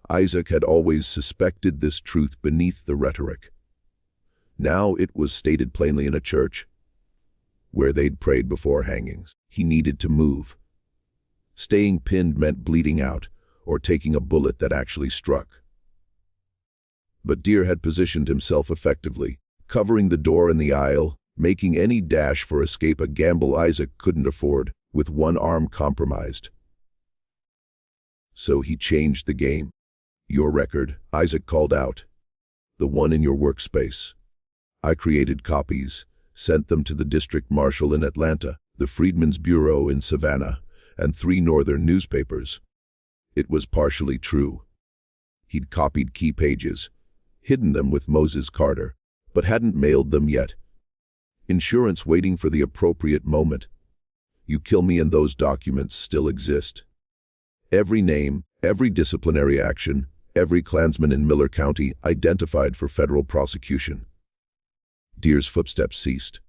Isaac had always suspected this truth beneath the rhetoric. Now it was stated plainly in a church, where they'd prayed before hangings. He needed to move. Staying pinned meant bleeding out, or taking a bullet that actually struck. But Deer had positioned himself effectively, covering the door and the aisle, making any dash for escape a gamble Isaac couldn't afford, with one arm compromised. So he changed the game. Your record, Isaac called out. The one in your workspace. I created copies, sent them to the district marshal in Atlanta, the Freedmen's Bureau in Savannah, and 3 northern newspapers. It was partially true. He'd copied key pages, hidden them with Moses Carter, but hadn't mailed them yet. Insurance waiting for the appropriate moment. You kill me and those documents still exist. Every name, every disciplinary action, every Klansman in Miller County identified for federal prosecution. Deer's footsteps ceased.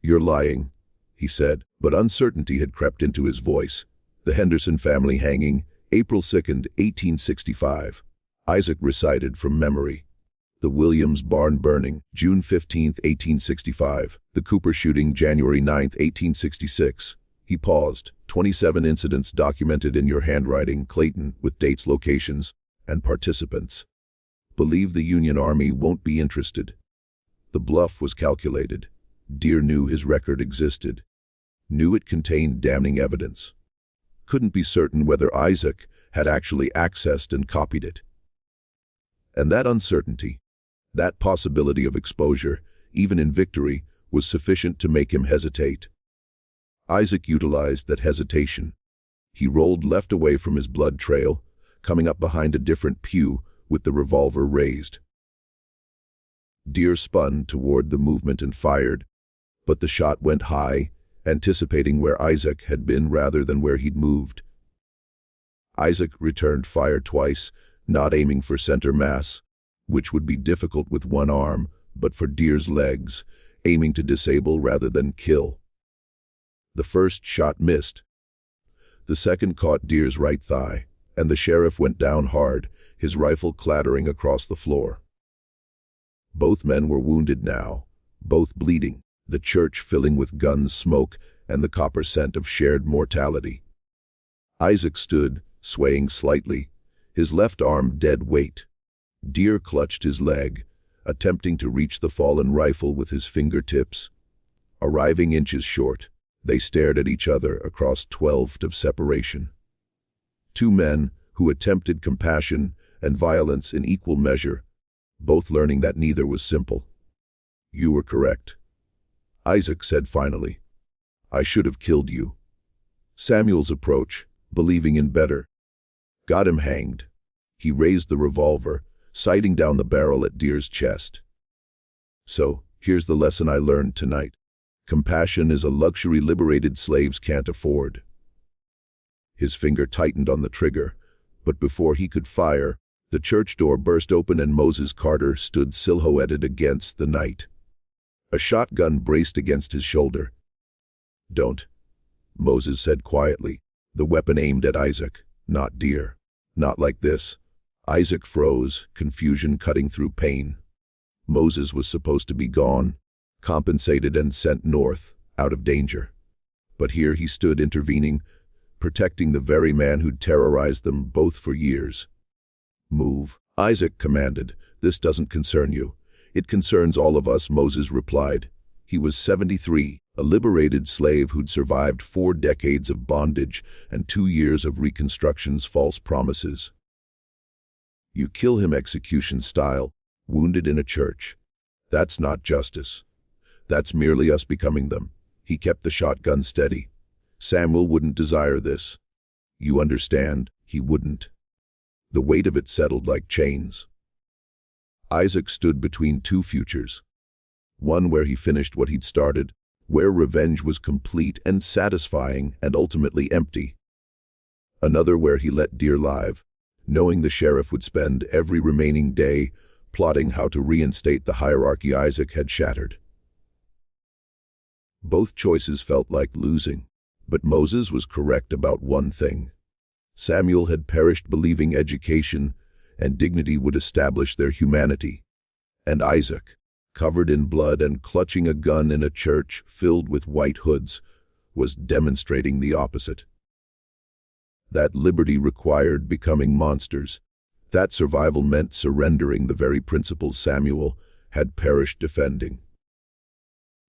You're lying, he said, but uncertainty had crept into his voice. The Henderson family hanging, April 2nd, 1865. Isaac recited from memory. The Williams barn burning, June 15, 1865. The Cooper shooting, January 9, 1866. He paused. 27 incidents documented in your handwriting, Clayton, with dates, locations, and participants. Believe the Union Army won't be interested. The bluff was calculated. Deer knew his record existed. Knew it contained damning evidence. Couldn't be certain whether Isaac had actually accessed and copied it. And that uncertainty, that possibility of exposure, even in victory, was sufficient to make him hesitate. Isaac utilized that hesitation. He rolled left away from his blood trail, coming up behind a different pew with the revolver raised. Deer spun toward the movement and fired, but the shot went high, anticipating where Isaac had been rather than where he'd moved. Isaac returned fire twice, not aiming for center mass, which would be difficult with one arm, but for Deer's legs, aiming to disable rather than kill. The first shot missed. The second caught Deer's right thigh, and the sheriff went down hard, his rifle clattering across the floor. Both men were wounded now, both bleeding, the church filling with gun smoke and the copper scent of shared mortality. Isaac stood, swaying slightly, his left arm dead weight. Deer clutched his leg, attempting to reach the fallen rifle with his fingertips. Arriving inches short, they stared at each other across 12 feet of separation. Two men who attempted compassion and violence in equal measure, both learning that neither was simple. "You were correct," Isaac said finally. "I should have killed you." Samuel's approach, believing in better, got him hanged. He raised the revolver, sighting down the barrel at Deer's chest. "So, here's the lesson I learned tonight. Compassion is a luxury liberated slaves can't afford." His finger tightened on the trigger, but before he could fire, the church door burst open and Moses Carter stood silhouetted against the night. A shotgun braced against his shoulder. "Don't," Moses said quietly, the weapon aimed at Isaac, not Deer. "Not like this." Isaac froze, confusion cutting through pain. Moses was supposed to be gone, compensated and sent north, out of danger. But here he stood intervening, protecting the very man who'd terrorized them both for years. "Move," Isaac commanded. "This doesn't concern you. It concerns all of us," Moses replied. He was 73, a liberated slave who'd survived 4 decades of bondage and 2 years of Reconstruction's false promises. "You kill him execution style, wounded in a church. That's not justice. That's merely us becoming them." He kept the shotgun steady. "Samuel wouldn't desire this. You understand, he wouldn't." The weight of it settled like chains. Isaac stood between two futures. One where he finished what he'd started, where revenge was complete and satisfying and ultimately empty. Another where he let Deer live, knowing the sheriff would spend every remaining day plotting how to reinstate the hierarchy Isaac had shattered. Both choices felt like losing, but Moses was correct about one thing. Samuel had perished believing education and dignity would establish their humanity, and Isaac, covered in blood and clutching a gun in a church filled with white hoods, was demonstrating the opposite. That liberty required becoming monsters. That survival meant surrendering the very principles Samuel had perished defending.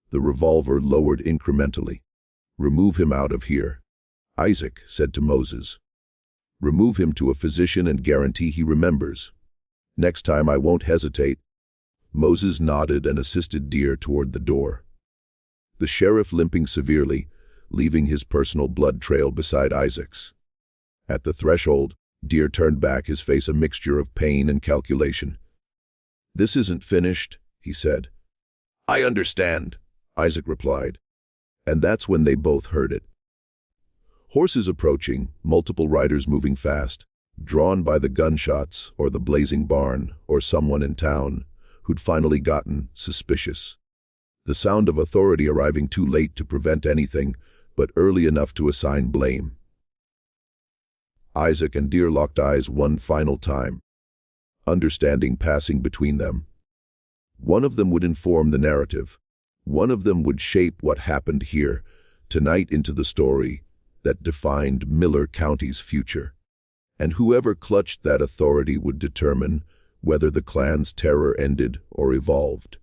The revolver lowered incrementally. "Remove him out of here," Isaac said to Moses. "Remove him to a physician and guarantee he remembers. Next time I won't hesitate." Moses nodded and assisted Deer toward the door. The sheriff limping severely, leaving his personal blood trail beside Isaac's. At the threshold, Deer turned back, his face a mixture of pain and calculation. "This isn't finished," he said. "I understand," Isaac replied. And that's when they both heard it. Horses approaching, multiple riders moving fast, drawn by the gunshots or the blazing barn or someone in town who'd finally gotten suspicious. The sound of authority arriving too late to prevent anything, but early enough to assign blame. Isaac and Deer locked eyes one final time, understanding passing between them. One of them would inform the narrative. One of them would shape what happened here, tonight, into the story that defined Miller County's future. And whoever clutched that authority would determine whether the Klan's terror ended or evolved.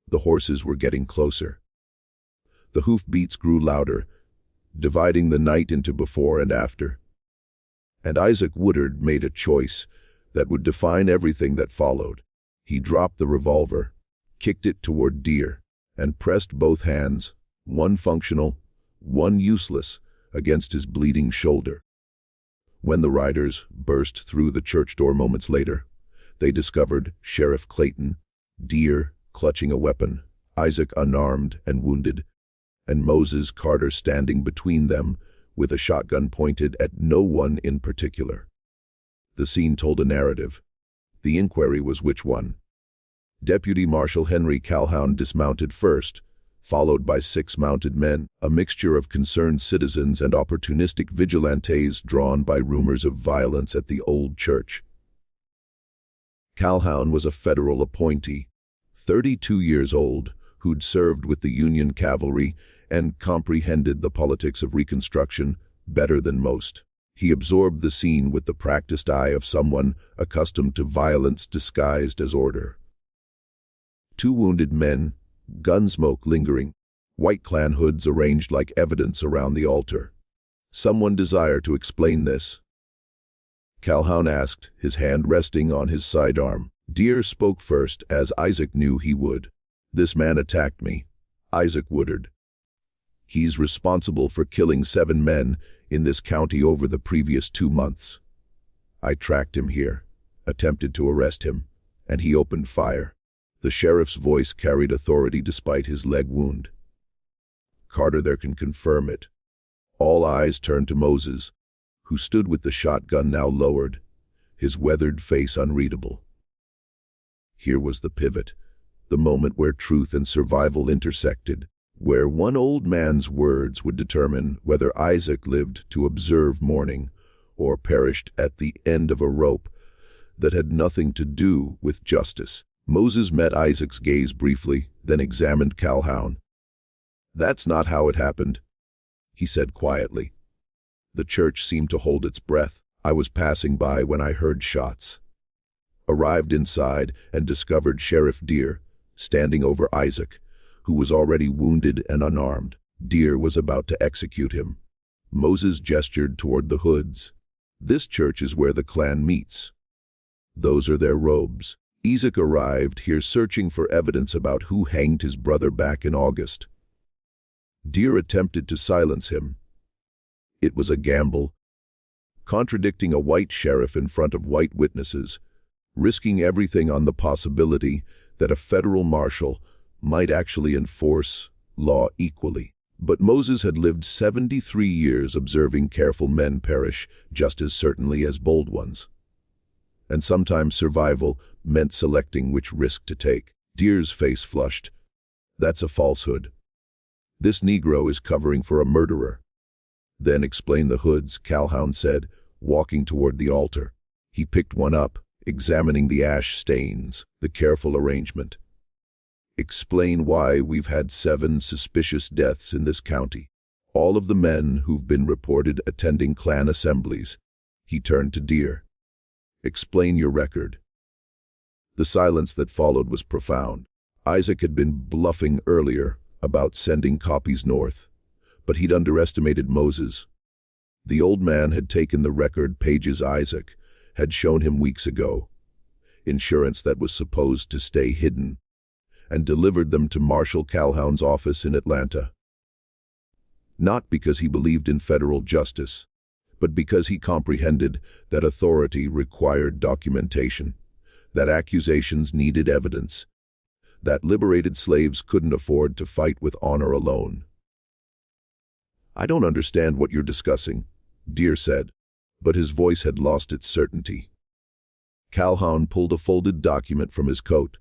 The horses were getting closer. The hoofbeats grew louder, dividing the night into before and after. And Isaac Woodard made a choice that would define everything that followed. He dropped the revolver, kicked it toward Deer, and pressed both hands, one functional, one useless, against his bleeding shoulder. When the riders burst through the church door moments later, they discovered Sheriff Clayton, Deer clutching a weapon, Isaac unarmed and wounded, and Moses Carter standing between them with a shotgun pointed at no one in particular. The scene told a narrative. The inquiry was which one. Deputy Marshal Henry Calhoun dismounted first, followed by 6 mounted men, a mixture of concerned citizens and opportunistic vigilantes drawn by rumors of violence at the old church. Calhoun was a federal appointee, 32 years old, who'd served with the Union cavalry and comprehended the politics of Reconstruction better than most. He absorbed the scene with the practiced eye of someone accustomed to violence disguised as order. 2 wounded men, gun smoke lingering, white Klan hoods arranged like evidence around the altar. Someone desire to explain this? Calhoun asked, his hand resting on his sidearm. Deere spoke first, as Isaac knew he would. This man attacked me, Isaac Woodard. He's responsible for killing 7 men in this county over the previous 2 months. I tracked him here, attempted to arrest him, and he opened fire. The sheriff's voice carried authority despite his leg wound. Carter there can confirm it. All eyes turned to Moses, who stood with the shotgun now lowered, his weathered face unreadable. Here was the pivot, the moment where truth and survival intersected, where one old man's words would determine whether Isaac lived to observe morning or perished at the end of a rope that had nothing to do with justice. Moses met Isaac's gaze briefly, then examined Calhoun. That's not how it happened, he said quietly. The church seemed to hold its breath. I was passing by when I heard shots. Arrived inside and discovered Sheriff Deere standing over Isaac, who was already wounded and unarmed. Deere was about to execute him. Moses gestured toward the hoods. This church is where the Klan meets. Those are their robes. Isaac arrived here searching for evidence about who hanged his brother back in August. Deere attempted to silence him. It was a gamble, contradicting a white sheriff in front of white witnesses, risking everything on the possibility that a federal marshal might actually enforce law equally. But Moses had lived 73 years observing careful men perish just as certainly as bold ones. And sometimes survival meant selecting which risk to take. Deere's face flushed. That's a falsehood. This Negro is covering for a murderer. Then explain the hoods, Calhoun said, walking toward the altar. He picked one up, examining the ash stains, the careful arrangement. Explain why we've had 7 suspicious deaths in this county. All of the men who've been reported attending Klan assemblies. He turned to Deere. Explain your record. The silence that followed was profound. Isaac had been bluffing earlier about sending copies north, but he'd underestimated Moses. The old man had taken the record pages Isaac had shown him weeks ago, insurance that was supposed to stay hidden, and delivered them to Marshal Calhoun's office in Atlanta. Not because he believed in federal justice, but because he comprehended that authority required documentation, that accusations needed evidence, that liberated slaves couldn't afford to fight with honor alone. I don't understand what you're discussing, Deere said, but his voice had lost its certainty. Calhoun pulled a folded document from his coat.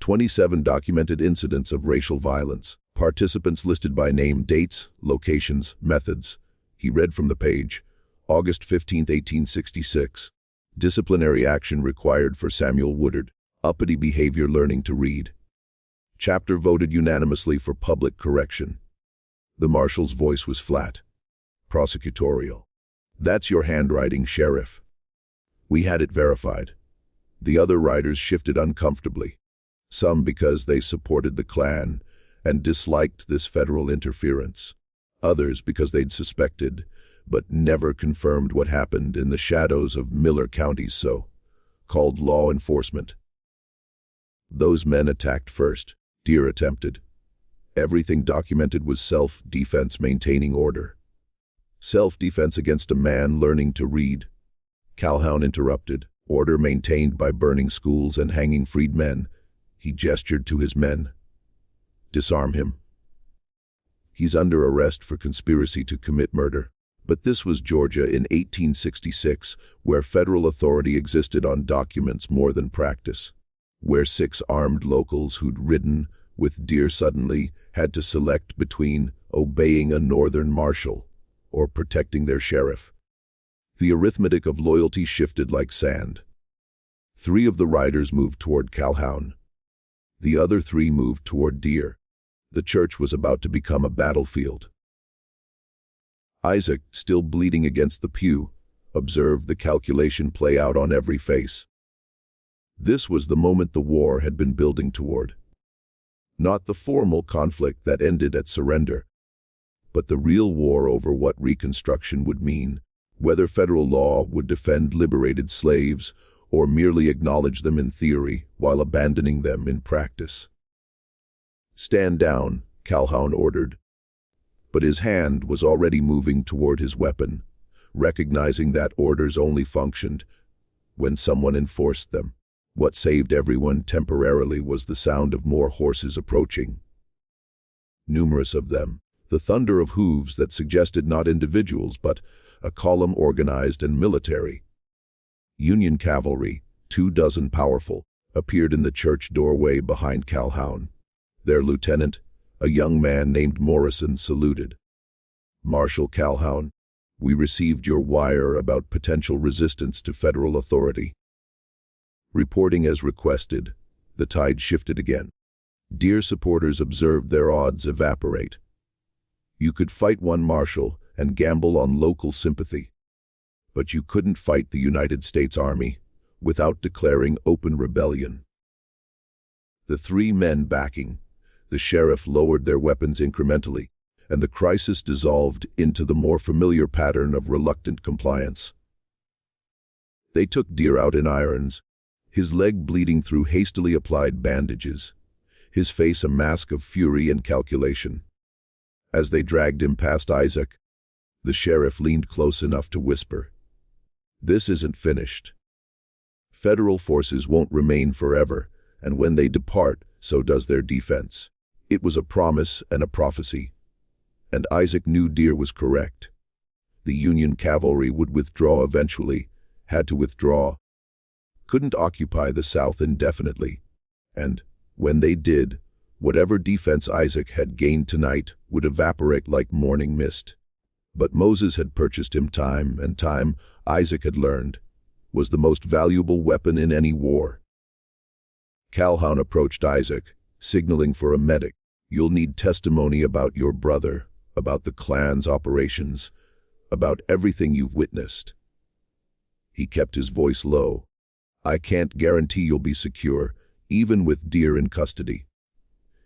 27 documented incidents of racial violence, participants listed by name, dates, locations, methods. He read from the page. August 15, 1866. Disciplinary action required for Samuel Woodard. Uppity behavior learning to read. Chapter voted unanimously for public correction. The marshal's voice was flat, prosecutorial. That's your handwriting, Sheriff. We had it verified. The other writers shifted uncomfortably, some because they supported the Klan and disliked this federal interference, others because they'd suspected but never confirmed what happened in the shadows of Miller County's so-called law enforcement. Those men attacked first, Deere attempted. Everything documented was self-defense maintaining order. Self-defense against a man learning to read. Calhoun interrupted. Order maintained by burning schools and hanging freedmen. He gestured to his men. Disarm him. He's under arrest for conspiracy to commit murder. But this was Georgia in 1866, where federal authority existed on documents more than practice, where 6 armed locals who'd ridden with deer suddenly had to select between obeying a northern marshal or protecting their sheriff. The arithmetic of loyalty shifted like sand. 3 of the riders moved toward Calhoun. The other 3 moved toward deer. The church was about to become a battlefield. Isaac, still bleeding against the pew, observed the calculation play out on every face. This was the moment the war had been building toward. Not the formal conflict that ended at surrender, but the real war over what Reconstruction would mean, whether federal law would defend liberated slaves or merely acknowledge them in theory while abandoning them in practice. "Stand down," Calhoun ordered. But his hand was already moving toward his weapon, recognizing that orders only functioned when someone enforced them. What saved everyone temporarily was the sound of more horses approaching. Numerous of them, the thunder of hooves that suggested not individuals but a column organized and military. Union cavalry, 24 powerful, appeared in the church doorway behind Calhoun. Their lieutenant, a young man named Morrison, saluted. "Marshal Calhoun, we received your wire about potential resistance to federal authority." Reporting as requested, the tide shifted again. Deer supporters observed their odds evaporate. You could fight one marshal and gamble on local sympathy, but you couldn't fight the United States Army without declaring open rebellion. The 3 men backing the sheriff lowered their weapons incrementally, and the crisis dissolved into the more familiar pattern of reluctant compliance. They took Deer out in irons, his leg bleeding through hastily applied bandages, his face a mask of fury and calculation. As they dragged him past Isaac, the sheriff leaned close enough to whisper, "This isn't finished. Federal forces won't remain forever, and when they depart, so does their defense." It was a promise and a prophecy, and Isaac knew Deer was correct. The Union cavalry would withdraw eventually, had to withdraw, couldn't occupy the South indefinitely, and, when they did, whatever defense Isaac had gained tonight would evaporate like morning mist. But Moses had purchased him time, and time, Isaac had learned, was the most valuable weapon in any war. Calhoun approached Isaac, signaling for a medic. "You'll need testimony about your brother, about the Klan's operations, about everything you've witnessed." He kept his voice low. "I can't guarantee you'll be secure, even with Deer in custody.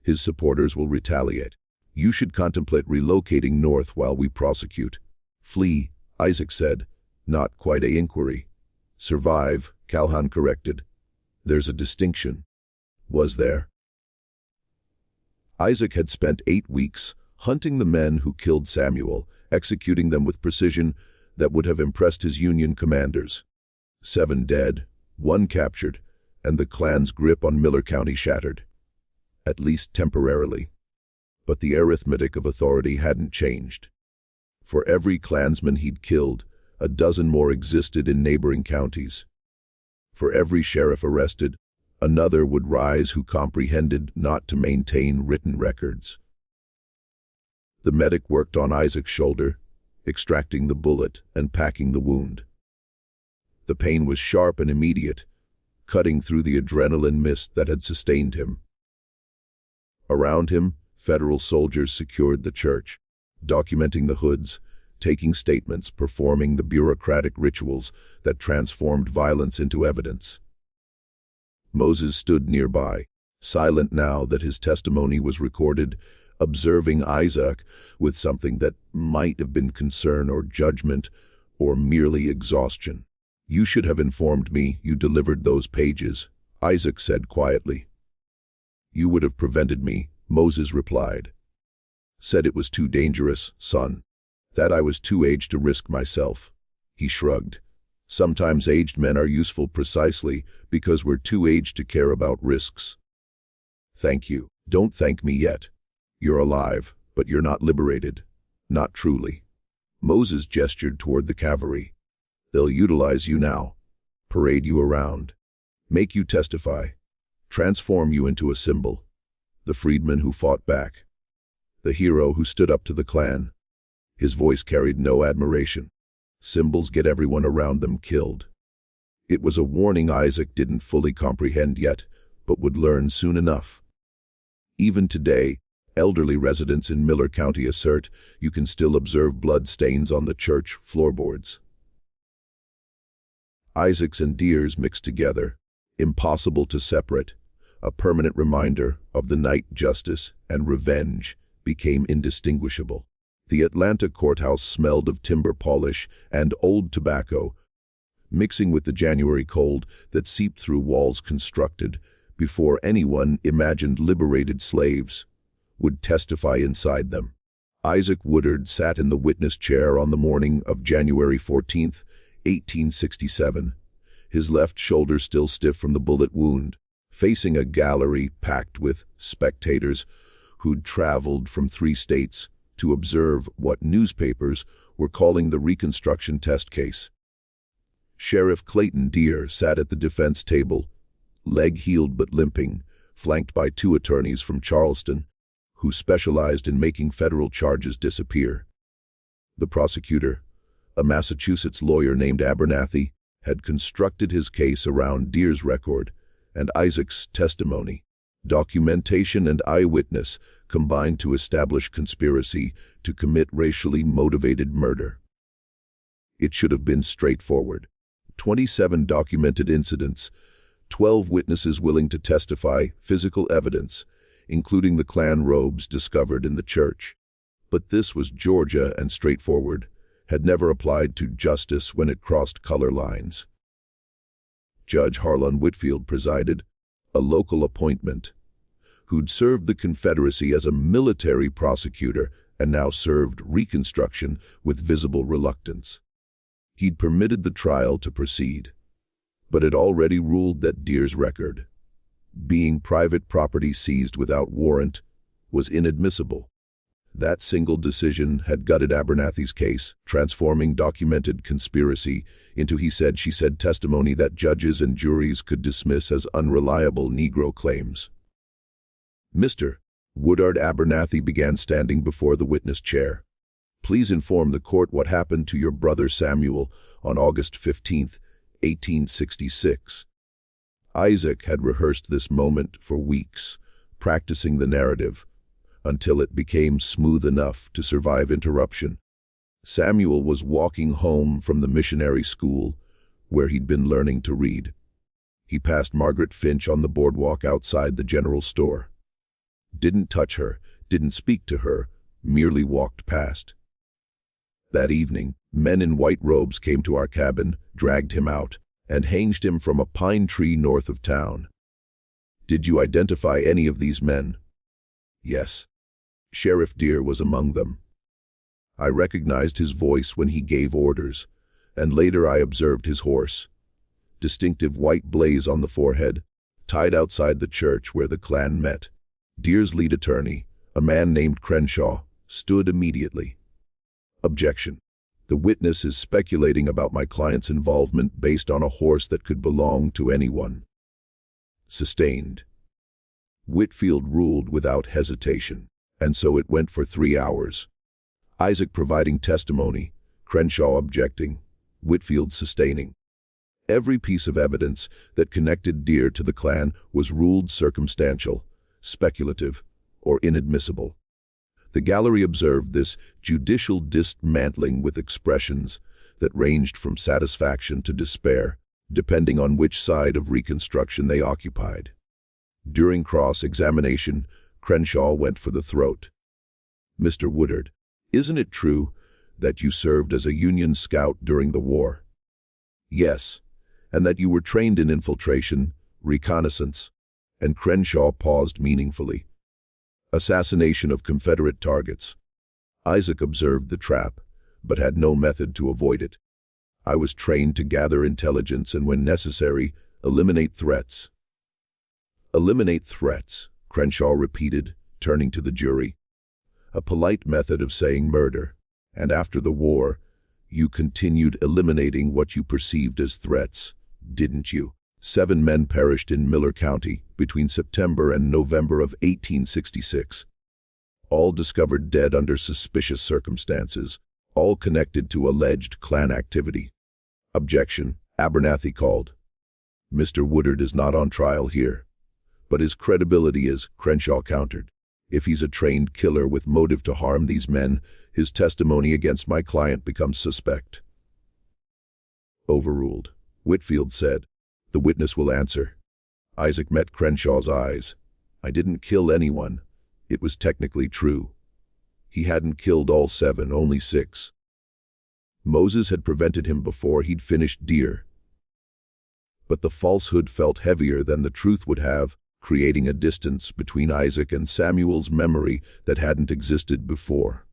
His supporters will retaliate. You should contemplate relocating north while we prosecute." "Flee," Isaac said, not quite an inquiry. "Survive," Calhoun corrected. "There's a distinction." Was there? Isaac had spent 8 weeks hunting the men who killed Samuel, executing them with precision that would have impressed his Union commanders. 7 dead, 1 captured, and the Klan's grip on Miller County shattered. At least temporarily. But the arithmetic of authority hadn't changed. For every Klansman he'd killed, a dozen more existed in neighboring counties. For every sheriff arrested, another would rise who comprehended not to maintain written records. The medic worked on Isaac's shoulder, extracting the bullet and packing the wound. The pain was sharp and immediate, cutting through the adrenaline mist that had sustained him. Around him, federal soldiers secured the church, documenting the hoods, taking statements, performing the bureaucratic rituals that transformed violence into evidence. Moses stood nearby, silent now that his testimony was recorded, observing Isaac with something that might have been concern or judgment or merely exhaustion. "You should have informed me you delivered those pages," Isaac said quietly. "You would have prevented me," Moses replied. "Said it was too dangerous, son. That I was too aged to risk myself." He shrugged. "Sometimes aged men are useful precisely because we're too aged to care about risks." "Thank you. Don't thank me yet. You're alive, but you're not liberated. Not truly." Moses gestured toward the cavalry. "They'll utilize you now, parade you around, make you testify, transform you into a symbol. the freedman who fought back, the hero who stood up to the Klan. His voice carried no admiration. Symbols get everyone around them killed. It was a warning Isaac didn't fully comprehend yet, but would learn soon enough. Even today, elderly residents in Miller County assert you can still observe blood stains on the church floorboards. Isaacs and Deers mixed together, impossible to separate. A permanent reminder of the night justice and revenge became indistinguishable. The Atlanta courthouse smelled of timber polish and old tobacco, mixing with the January cold that seeped through walls constructed before anyone imagined liberated slaves would testify inside them. Isaac Woodard sat in the witness chair on the morning of January 14, 1867, his left shoulder still stiff from the bullet wound, facing a gallery packed with spectators who'd traveled from 3 states to observe what newspapers were calling the Reconstruction test case. Sheriff Clayton Deer sat at the defense table, leg healed but limping, flanked by 2 attorneys from Charleston who specialized in making federal charges disappear. The prosecutor, a Massachusetts lawyer named Abernathy, had constructed his case around Deer's record and Isaac's testimony. Documentation and eyewitness combined to establish conspiracy to commit racially motivated murder. It should have been straightforward. 27 documented incidents, 12 witnesses willing to testify, physical evidence, including the Klan robes discovered in the church. But this was Georgia and straightforward, had never applied to justice when it crossed color lines. Judge Harlan Whitfield presided, a local appointment, who'd served the Confederacy as a military prosecutor and now served Reconstruction with visible reluctance. He'd permitted the trial to proceed, but had already ruled that Deer's record, being private property seized without warrant, was inadmissible. That single decision had gutted Abernathy's case, transforming documented conspiracy into he-said-she-said testimony that judges and juries could dismiss as unreliable Negro claims. Mr. Woodard Abernathy began standing before the witness chair. Please inform the court what happened to your brother Samuel on August 15, 1866. Isaac had rehearsed this moment for weeks, practicing the narrative, until it became smooth enough to survive interruption. Samuel was walking home from the missionary school, where he'd been learning to read. He passed Margaret Finch on the boardwalk outside the general store. Didn't touch her, didn't speak to her, merely walked past. That evening, men in white robes came to our cabin, dragged him out, and hanged him from a pine tree north of town. Did you identify any of these men? Yes. Sheriff Deer was among them. I recognized his voice when he gave orders, and later I observed his horse. Distinctive white blaze on the forehead, tied outside the church where the Klan met. Deer's lead attorney, a man named Crenshaw, stood immediately. Objection. The witness is speculating about my client's involvement based on a horse that could belong to anyone. Sustained. Whitfield ruled without hesitation, and so it went for 3 hours. Isaac providing testimony, Crenshaw objecting, Whitfield sustaining. Every piece of evidence that connected Deer to the Klan was ruled circumstantial, speculative, or inadmissible. The gallery observed this judicial dismantling with expressions that ranged from satisfaction to despair, depending on which side of Reconstruction they occupied. During cross-examination, Crenshaw went for the throat. Mr. Woodard, isn't it true that you served as a Union scout during the war? Yes, and that you were trained in infiltration, reconnaissance, and Crenshaw paused meaningfully. Assassination of Confederate targets. Isaac observed the trap, but had no method to avoid it. I was trained to gather intelligence and, when necessary, eliminate threats. Eliminate threats, Crenshaw repeated, turning to the jury. A polite method of saying murder. And after the war, you continued eliminating what you perceived as threats, didn't you? 7 men perished in Miller County between September and November of 1866. All discovered dead under suspicious circumstances, all connected to alleged Klan activity. Objection. Abernathy called. Mr. Woodard is not on trial here, but his credibility is, Crenshaw countered. If he's a trained killer with motive to harm these men, his testimony against my client becomes suspect. Overruled. Whitfield said, the witness will answer. Isaac met Crenshaw's eyes. I didn't kill anyone. It was technically true. He hadn't killed all 7, only 6. Moses had prevented him before he'd finished Deer. But the falsehood felt heavier than the truth would have, creating a distance between Isaac and Samuel's memory that hadn't existed before.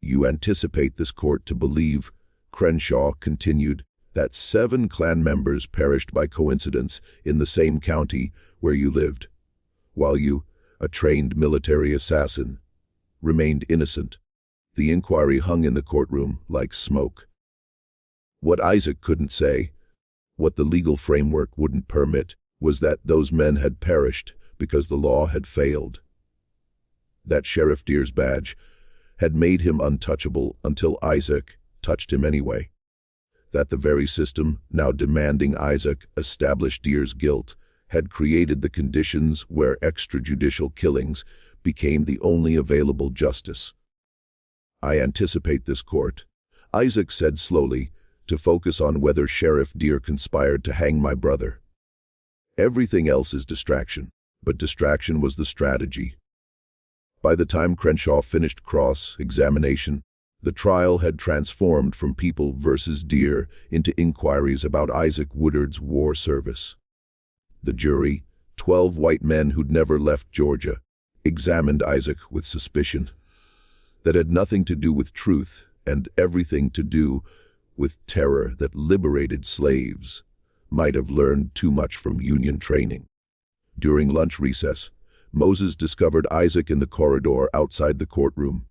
You anticipate this court to believe, Crenshaw continued, that 7 Klan members perished by coincidence in the same county where you lived, while you, a trained military assassin, remained innocent. The inquiry hung in the courtroom like smoke. What Isaac couldn't say, what the legal framework wouldn't permit, was that those men had perished because the law had failed. That Sheriff Deer's badge had made him untouchable until Isaac touched him anyway. That the very system, now demanding Isaac establish Deer's guilt, had created the conditions where extrajudicial killings became the only available justice. I anticipate this court, Isaac said slowly, to focus on whether Sheriff Deer conspired to hang my brother. Everything else is distraction, but distraction was the strategy. By the time Crenshaw finished cross-examination, the trial had transformed from People versus Deer into inquiries about Isaac Woodard's war service. The jury, 12 white men who'd never left Georgia, examined Isaac with suspicion that had nothing to do with truth and everything to do with terror that liberated slaves might have learned too much from Union training. During lunch recess, Moses discovered Isaac in the corridor outside the courtroom.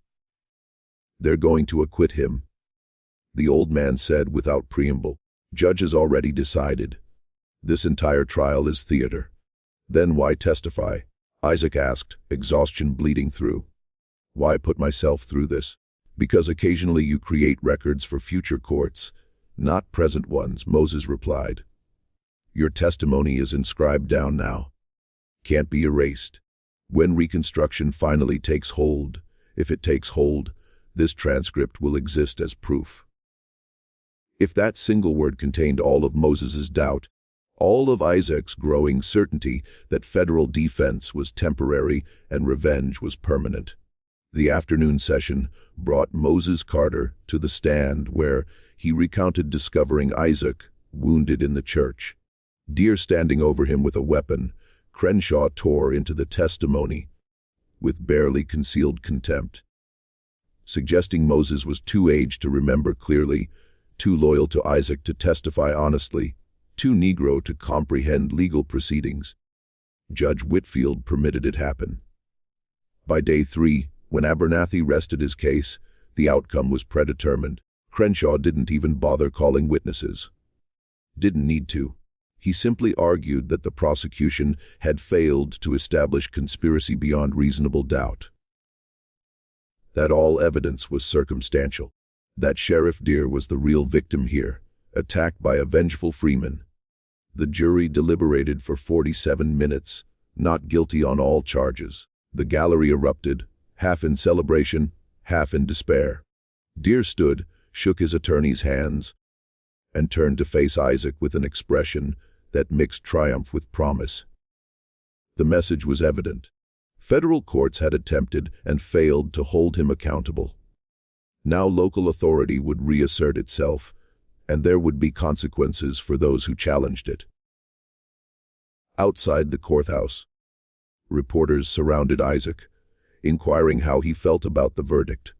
They're going to acquit him, the old man said without preamble. Judges already decided. This entire trial is theater. Then why testify? Isaac asked, exhaustion bleeding through. Why put myself through this? Because occasionally you create records for future courts, not present ones, Moses replied. Your testimony is inscribed down now. Can't be erased. When Reconstruction finally takes hold, if it takes hold, this transcript will exist as proof. If that single word contained all of Moses's doubt, all of Isaac's growing certainty that federal defense was temporary and revenge was permanent. The afternoon session brought Moses Carter to the stand where he recounted discovering Isaac wounded in the church. Deer standing over him with a weapon, Crenshaw tore into the testimony with barely concealed contempt, suggesting Moses was too aged to remember clearly, too loyal to Isaac to testify honestly, too Negro to comprehend legal proceedings. Judge Whitfield permitted it happen. By day 3, when Abernathy rested his case, the outcome was predetermined. Crenshaw didn't even bother calling witnesses. Didn't need to. He simply argued that the prosecution had failed to establish conspiracy beyond reasonable doubt. That all evidence was circumstantial. That Sheriff Deer was the real victim here, attacked by a vengeful freeman. The jury deliberated for 47 minutes, not guilty on all charges. The gallery erupted, half in celebration, half in despair. Deer stood, shook his attorney's hands, and turned to face Isaac with an expression that mixed triumph with promise. The message was evident. Federal courts had attempted and failed to hold him accountable. Now local authority would reassert itself, and there would be consequences for those who challenged it. Outside the courthouse, reporters surrounded Isaac, inquiring how he felt about the verdict,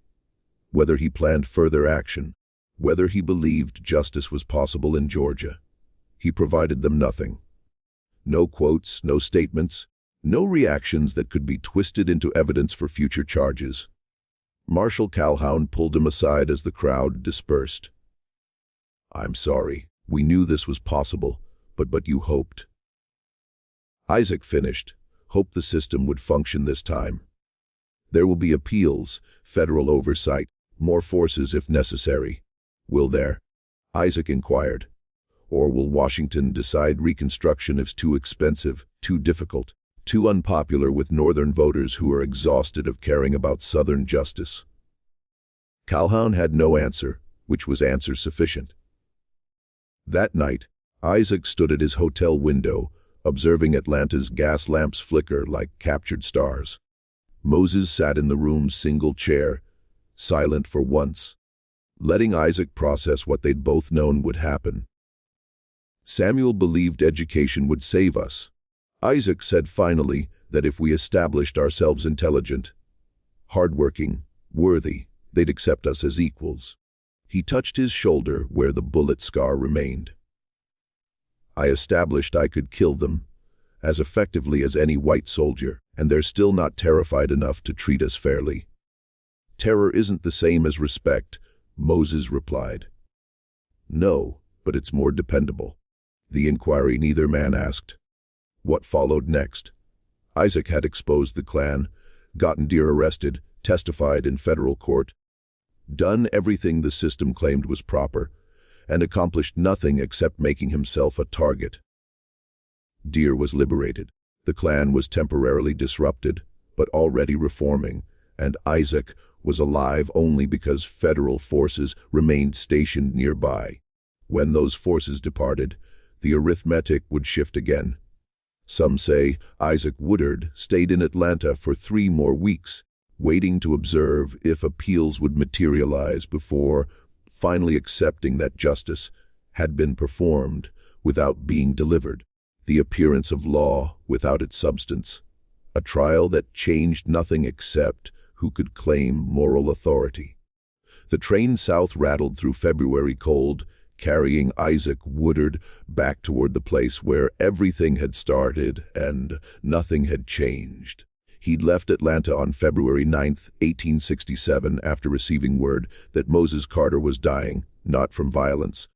whether he planned further action, whether he believed justice was possible in Georgia. He provided them nothing. No quotes, no statements, no reactions that could be twisted into evidence for future charges. Marshal Calhoun pulled him aside as the crowd dispersed. I'm sorry. We knew this was possible, But you hoped. Isaac finished. Hope the system would function this time. There will be appeals, federal oversight, more forces if necessary. Will there? Isaac inquired. Or will Washington decide Reconstruction is too expensive, too difficult, too unpopular with Northern voters who are exhausted of caring about Southern justice? Calhoun had no answer, which was answer sufficient. That night, Isaac stood at his hotel window, observing Atlanta's gas lamps flicker like captured stars. Moses sat in the room's single chair, silent for once, letting Isaac process what they'd both known would happen. Samuel believed education would save us. Isaac said finally that if we established ourselves intelligent, hardworking, worthy, they'd accept us as equals. He touched his shoulder where the bullet scar remained. I established I could kill them, as effectively as any white soldier, and they're still not terrified enough to treat us fairly. Terror isn't the same as respect, Moses replied. No, but it's more dependable. The inquiry neither man asked. What followed next? Isaac had exposed the Klan, gotten Deer arrested, testified in federal court, done everything the system claimed was proper, and accomplished nothing except making himself a target. Deer was liberated. The Klan was temporarily disrupted, but already reforming, and Isaac was alive only because federal forces remained stationed nearby. When those forces departed, the arithmetic would shift again. Some say Isaac Woodard stayed in Atlanta for 3 more weeks, waiting to observe if appeals would materialize before finally accepting that justice had been performed without being delivered. The appearance of law without its substance. A trial that changed nothing except who could claim moral authority. The train south rattled through February cold, carrying Isaac Woodard back toward the place where everything had started and nothing had changed. He'd left Atlanta on February 9, 1867, after receiving word that Moses Carter was dying, not from violence,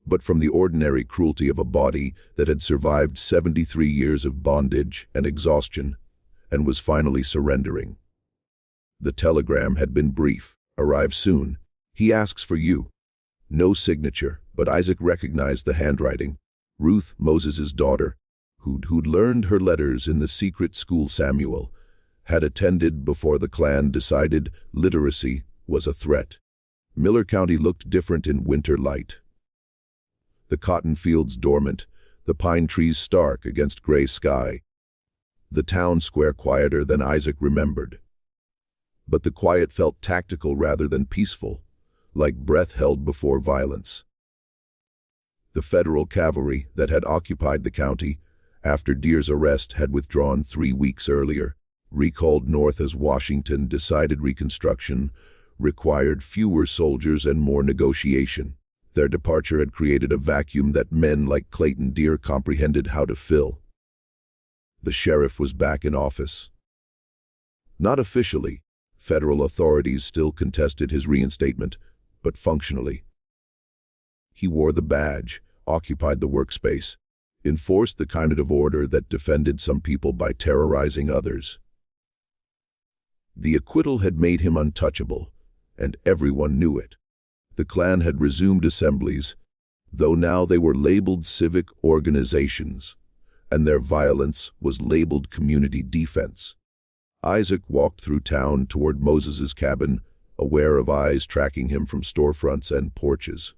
but from the ordinary cruelty of a body that had survived 73 years of bondage and exhaustion and was finally surrendering. The telegram had been brief. Arrive soon. He asks for you. No signature, but Isaac recognized the handwriting. Ruth, Moses's daughter, who'd learned her letters in the secret school Samuel, had attended before the Klan decided literacy was a threat. Miller County looked different in winter light. The cotton fields dormant, the pine trees stark against gray sky. The town square quieter than Isaac remembered. But the quiet felt tactical rather than peaceful, like breath held before violence. The federal cavalry that had occupied the county after Deer's arrest had withdrawn 3 weeks earlier, recalled north as Washington decided Reconstruction required fewer soldiers and more negotiation. Their departure had created a vacuum that men like Clayton Deer comprehended how to fill. The sheriff was back in office. Not officially, federal authorities still contested his reinstatement, but functionally. He wore the badge, occupied the workspace, enforced the kind of order that defended some people by terrorizing others. The acquittal had made him untouchable, and everyone knew it. The Klan had resumed assemblies, though now they were labeled civic organizations, and their violence was labeled community defense. Isaac walked through town toward Moses's cabin, aware of eyes tracking him from storefronts and porches.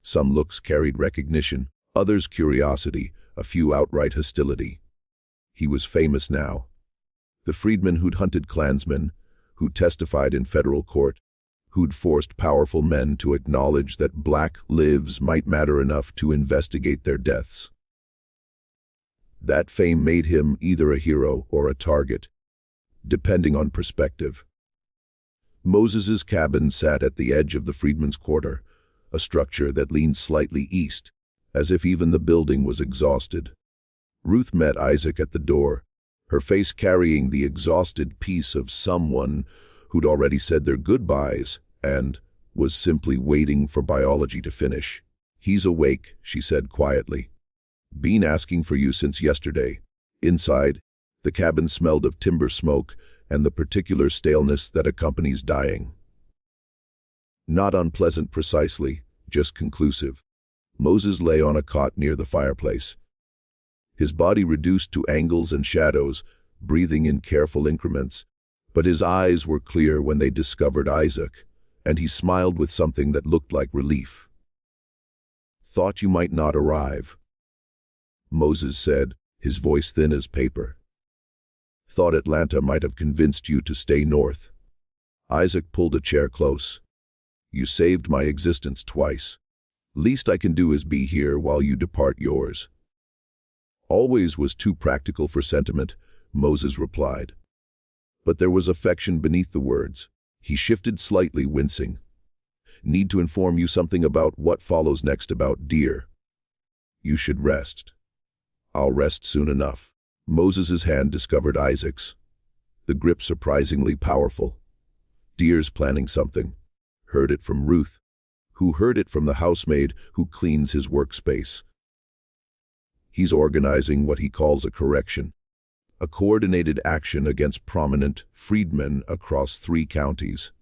Some looks carried recognition, others curiosity, a few outright hostility. He was famous now. The freedman who'd hunted Klansmen, who testified in federal court, who'd forced powerful men to acknowledge that black lives might matter enough to investigate their deaths. That fame made him either a hero or a target, depending on perspective. Moses's cabin sat at the edge of the freedman's quarter, a structure that leaned slightly east, as if even the building was exhausted. Ruth met Isaac at the door, her face carrying the exhausted peace of someone who'd already said their goodbyes and was simply waiting for biology to finish. He's awake, she said quietly. Been asking for you since yesterday. Inside, the cabin smelled of timber smoke and the particular staleness that accompanies dying. Not unpleasant precisely, just conclusive. Moses lay on a cot near the fireplace. His body reduced to angles and shadows, breathing in careful increments, but his eyes were clear when they discovered Isaac, and he smiled with something that looked like relief. "Thought you might not arrive," Moses said, his voice thin as paper. "Thought Atlanta might have convinced you to stay north." Isaac pulled a chair close. "You saved my existence twice. Least I can do is be here while you depart yours." "Always was too practical for sentiment," Moses replied. But there was affection beneath the words. He shifted slightly, wincing. "Need to inform you something about what follows next about Deer. You should rest." "I'll rest soon enough." Moses's hand discovered Isaac's, the grip surprisingly powerful. "Deer's planning something. Heard it from Ruth, who heard it from the housemaid who cleans his workspace. He's organizing what he calls a correction, a coordinated action against prominent freedmen across 3 counties.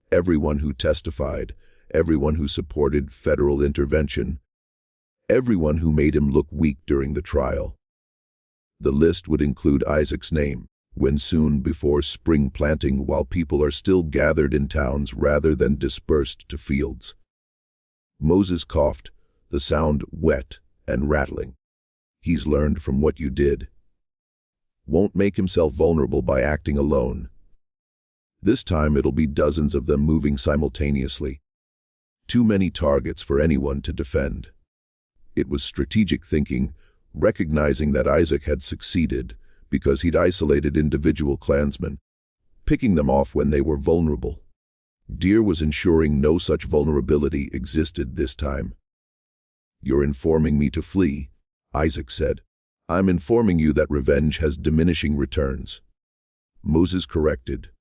Everyone who testified, everyone who supported federal intervention, everyone who made him look weak during the trial. The list would include Isaac's name, when soon before spring planting while people are still gathered in towns rather than dispersed to fields. Moses coughed, the sound wet and rattling. "He's learned from what you did. Won't make himself vulnerable by acting alone. This time it'll be dozens of them moving simultaneously. Too many targets for anyone to defend." It was strategic thinking, recognizing that Isaac had succeeded because he'd isolated individual clansmen, picking them off when they were vulnerable. Deer was ensuring no such vulnerability existed this time. "You're informing me to flee," Isaac said. "I'm informing you that revenge has diminishing returns." Moses corrected.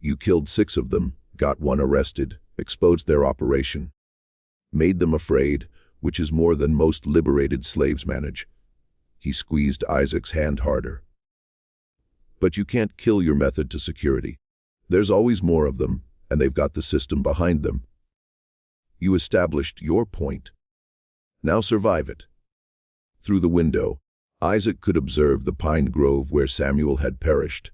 "You killed 6 of them, got 1 arrested, exposed their operation. Made them afraid, which is more than most liberated slaves manage." He squeezed Isaac's hand harder. "But you can't kill your method to security. There's always more of them, and they've got the system behind them. You established your point. Now survive it." Through the window, Isaac could observe the pine grove where Samuel had perished.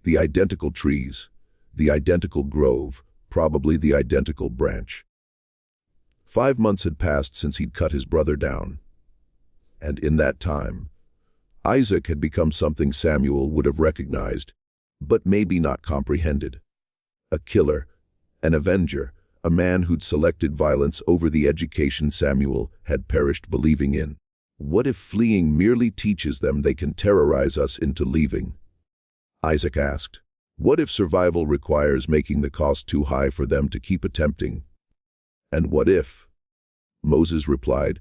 The identical trees, the identical grove, probably the identical branch. 5 months had passed since he'd cut his brother down. And in that time, Isaac had become something Samuel would have recognized, but maybe not comprehended. A killer, an avenger, a man who'd selected violence over the education Samuel had perished believing in. What if fleeing merely teaches them they can terrorize us into leaving? Isaac asked. What if survival requires making the cost too high for them to keep attempting? And what if? Moses replied,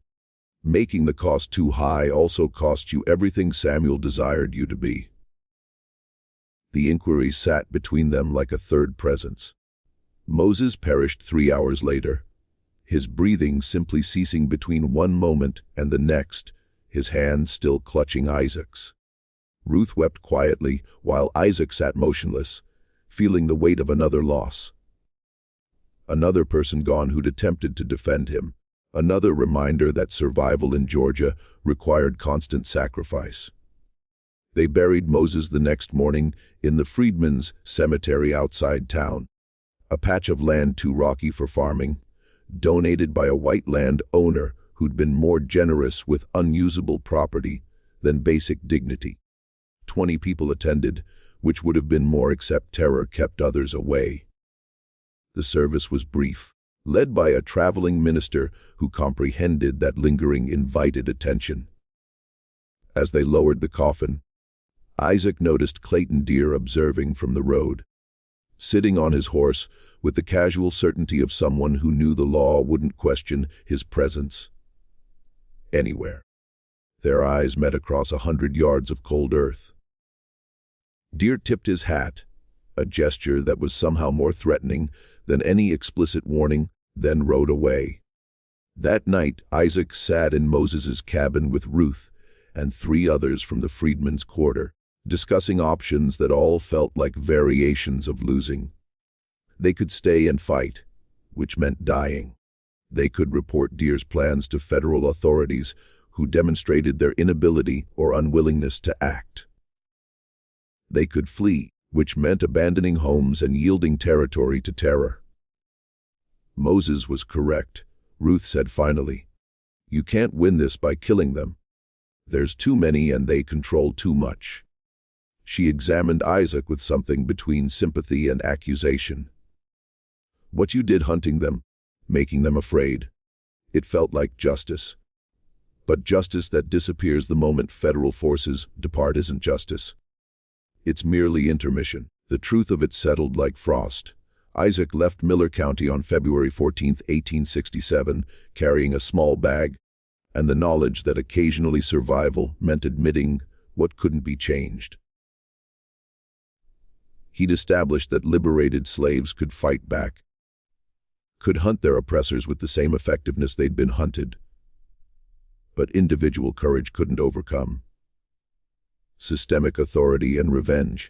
making the cost too high also cost you everything Samuel desired you to be. The inquiry sat between them like a third presence. Moses perished 3 hours later, his breathing simply ceasing between one moment and the next, his hand still clutching Isaac's. Ruth wept quietly while Isaac sat motionless, feeling the weight of another loss. Another person gone who'd attempted to defend him, another reminder that survival in Georgia required constant sacrifice. They buried Moses the next morning in the Freedmen's Cemetery outside town, a patch of land too rocky for farming, donated by a white land owner who'd been more generous with unusable property than basic dignity. 20 people attended, which would have been more except terror kept others away. The service was brief, led by a traveling minister who comprehended that lingering invited attention. As they lowered the coffin, Isaac noticed Clayton Deer observing from the road, sitting on his horse with the casual certainty of someone who knew the law wouldn't question his presence anywhere. Their eyes met across 100 yards of cold earth. Deer tipped his hat, a gesture that was somehow more threatening than any explicit warning, then rode away. That night, Isaac sat in Moses's cabin with Ruth and 3 others from the freedmen's quarter, discussing options that all felt like variations of losing. They could stay and fight, which meant dying. They could report Deer's plans to federal authorities, who demonstrated their inability or unwillingness to act. They could flee, which meant abandoning homes and yielding territory to terror. Moses was correct, Ruth said finally. You can't win this by killing them. There's too many and they control too much. She examined Isaac with something between sympathy and accusation. What you did hunting them, making them afraid. It felt like justice. But justice that disappears the moment federal forces depart isn't justice. It's merely intermission. The truth of it settled like frost. Isaac left Miller County on February 14, 1867, carrying a small bag, and the knowledge that occasionally survival meant admitting what couldn't be changed. He'd established that liberated slaves could fight back, could hunt their oppressors with the same effectiveness they'd been hunted. But individual courage couldn't overcome systemic authority and revenge,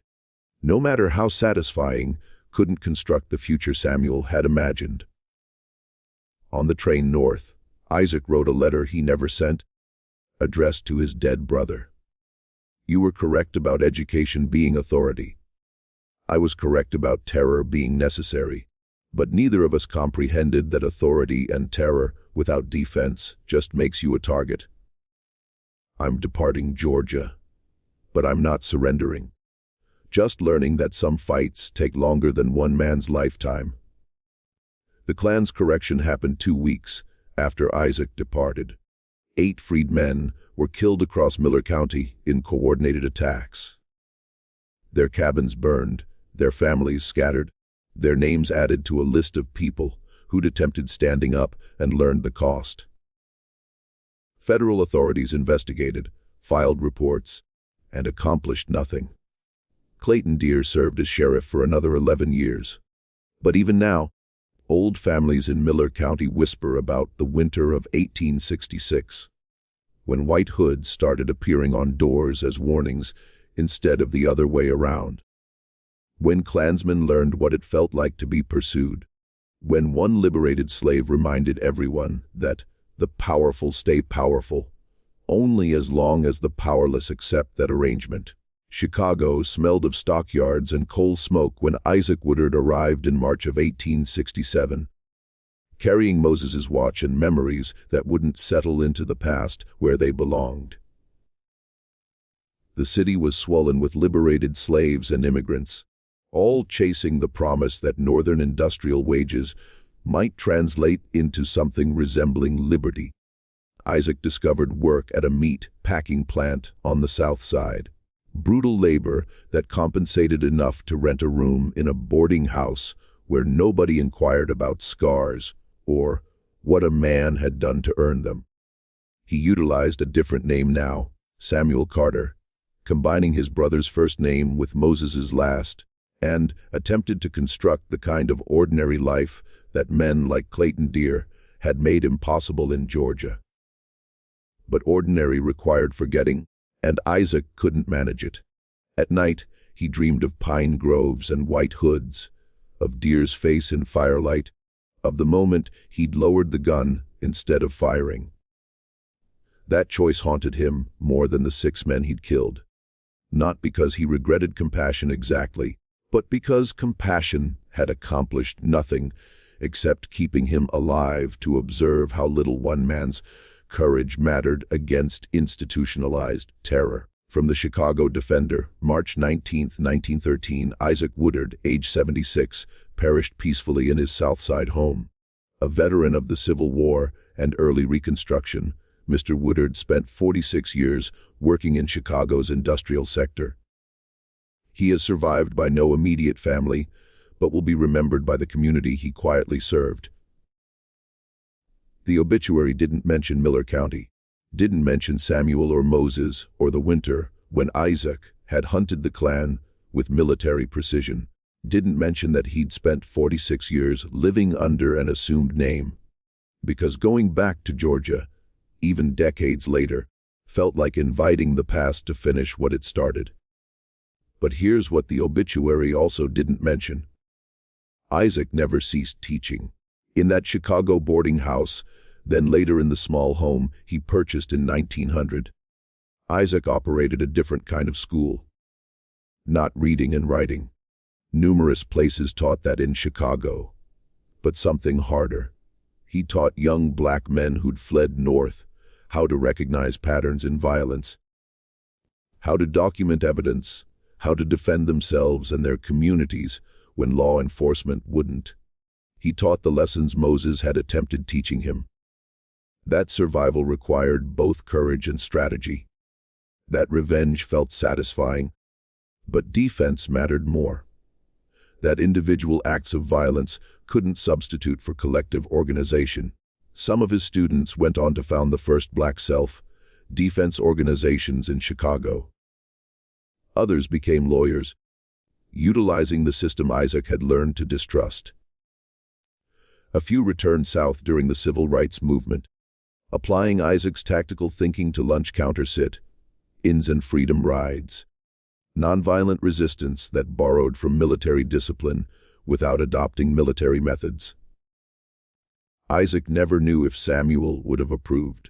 no matter how satisfying, couldn't construct the future Samuel had imagined. On the train north, Isaac wrote a letter he never sent, addressed to his dead brother. You were correct about education being authority. I was correct about terror being necessary, but neither of us comprehended that authority and terror without defense just makes you a target. I'm departing Georgia, but I'm not surrendering. Just learning that some fights take longer than one man's lifetime. The Klan's correction happened 2 weeks after Isaac departed. 8 freedmen were killed across Miller County in coordinated attacks. Their cabins burned, their families scattered, their names added to a list of people who'd attempted standing up and learned the cost. Federal authorities investigated, filed reports, and accomplished nothing. Clayton Deer served as sheriff for another 11 years. But even now, old families in Miller County whisper about the winter of 1866, when white hoods started appearing on doors as warnings instead of the other way around. When Klansmen learned what it felt like to be pursued. When one liberated slave reminded everyone that the powerful stay powerful, only as long as the powerless accept that arrangement. Chicago smelled of stockyards and coal smoke when Isaac Woodard arrived in March of 1867, carrying Moses's watch and memories that wouldn't settle into the past where they belonged. The city was swollen with liberated slaves and immigrants, all chasing the promise that northern industrial wages might translate into something resembling liberty. Isaac discovered work at a meat packing plant on the south side. Brutal labor that compensated enough to rent a room in a boarding house where nobody inquired about scars or what a man had done to earn them. He utilized a different name now, Samuel Carter, combining his brother's first name with Moses's last, and attempted to construct the kind of ordinary life that men like Clayton Deer had made impossible in Georgia. But ordinary required forgetting, and Isaac couldn't manage it. At night, he dreamed of pine groves and white hoods, of Deer's face in firelight, of the moment he'd lowered the gun instead of firing. That choice haunted him more than the 6 men he'd killed. Not because he regretted compassion exactly, but because compassion had accomplished nothing except keeping him alive to observe how little one man's courage mattered against institutionalized terror. From the Chicago Defender, March 19, 1913, Isaac Woodard, age 76, perished peacefully in his South Side home. A veteran of the Civil War and early Reconstruction, Mr. Woodard spent 46 years working in Chicago's industrial sector. He is survived by no immediate family, but will be remembered by the community he quietly served. The obituary didn't mention Miller County, didn't mention Samuel or Moses or the winter when Isaac had hunted the Klan with military precision, didn't mention that he'd spent 46 years living under an assumed name. because going back to Georgia, even decades later, felt like inviting the past to finish what it started. But here's what the obituary also didn't mention. Isaac never ceased teaching. In that Chicago boarding house, then later in the small home he purchased in 1900, Isaac operated a different kind of school. Not reading and writing. Numerous places taught that in Chicago. But something harder. He taught young black men who'd fled north how to recognize patterns in violence, how to document evidence, how to defend themselves and their communities when law enforcement wouldn't. He taught the lessons Moses had attempted teaching him. That survival required both courage and strategy. That revenge felt satisfying, but defense mattered more. That individual acts of violence couldn't substitute for collective organization. Some of his students went on to found the first black self-defense organizations in Chicago. Others became lawyers, utilizing the system Isaac had learned to distrust. A few returned south during the civil rights movement, applying Isaac's tactical thinking to lunch counter sit-ins and freedom rides. Nonviolent resistance that borrowed from military discipline without adopting military methods. Isaac never knew if Samuel would have approved.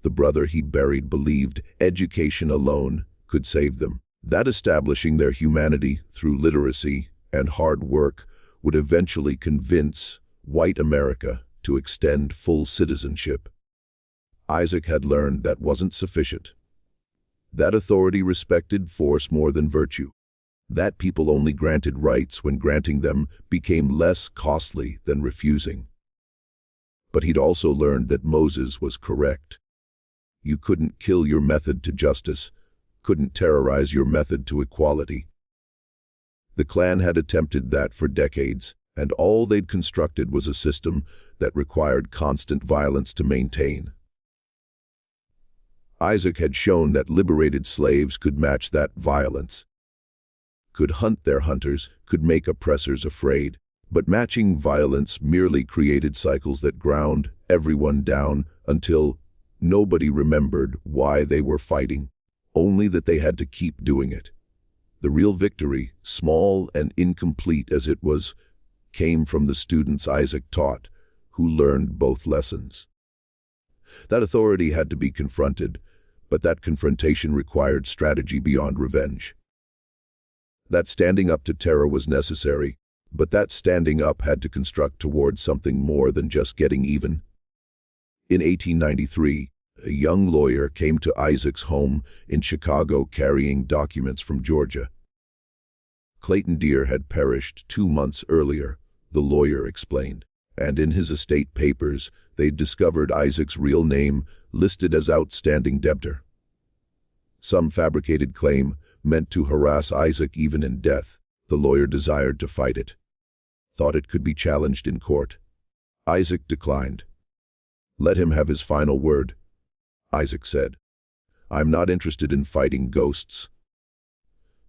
The brother he buried believed education alone could save them, that establishing their humanity through literacy and hard work would eventually convince white America to extend full citizenship. Isaac had learned that wasn't sufficient. That authority respected force more than virtue. That people only granted rights when granting them became less costly than refusing. But he'd also learned that Moses was correct. You couldn't kill your method to justice, couldn't terrorize your method to equality. The Klan had attempted that for decades, and all they'd constructed was a system that required constant violence to maintain. Isaac had shown that liberated slaves could match that violence, could hunt their hunters, could make oppressors afraid. But matching violence merely created cycles that ground everyone down until nobody remembered why they were fighting, only that they had to keep doing it. The real victory, small and incomplete as it was, came from the students Isaac taught, who learned both lessons. That authority had to be confronted, but that confrontation required strategy beyond revenge. That standing up to terror was necessary, but that standing up had to construct towards something more than just getting even. In 1893, a young lawyer came to Isaac's home in Chicago carrying documents from Georgia. Clayton Deer had perished 2 months earlier, the lawyer explained, and in his estate papers they'd discovered Isaac's real name listed as outstanding debtor. Some fabricated claim meant to harass Isaac even in death. The lawyer desired to fight it, thought it could be challenged in court. Isaac declined. Let him have his final word, Isaac said. I'm not interested in fighting ghosts.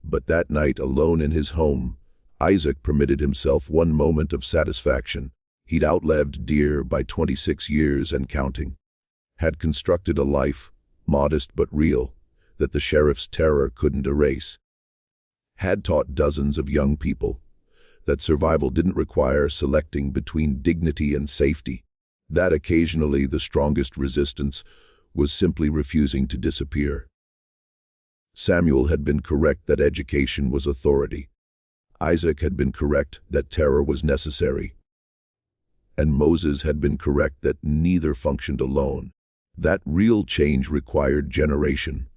But that night, alone in his home, Isaac permitted himself one moment of satisfaction. He'd outlived Deer by 26 years and counting, had constructed a life, modest but real, that the sheriff's terror couldn't erase. Had taught dozens of young people that survival didn't require selecting between dignity and safety, that occasionally the strongest resistance was simply refusing to disappear. Samuel had been correct that education was authority. Isaac had been correct that terror was necessary. And Moses had been correct that neither functioned alone. That real change required generation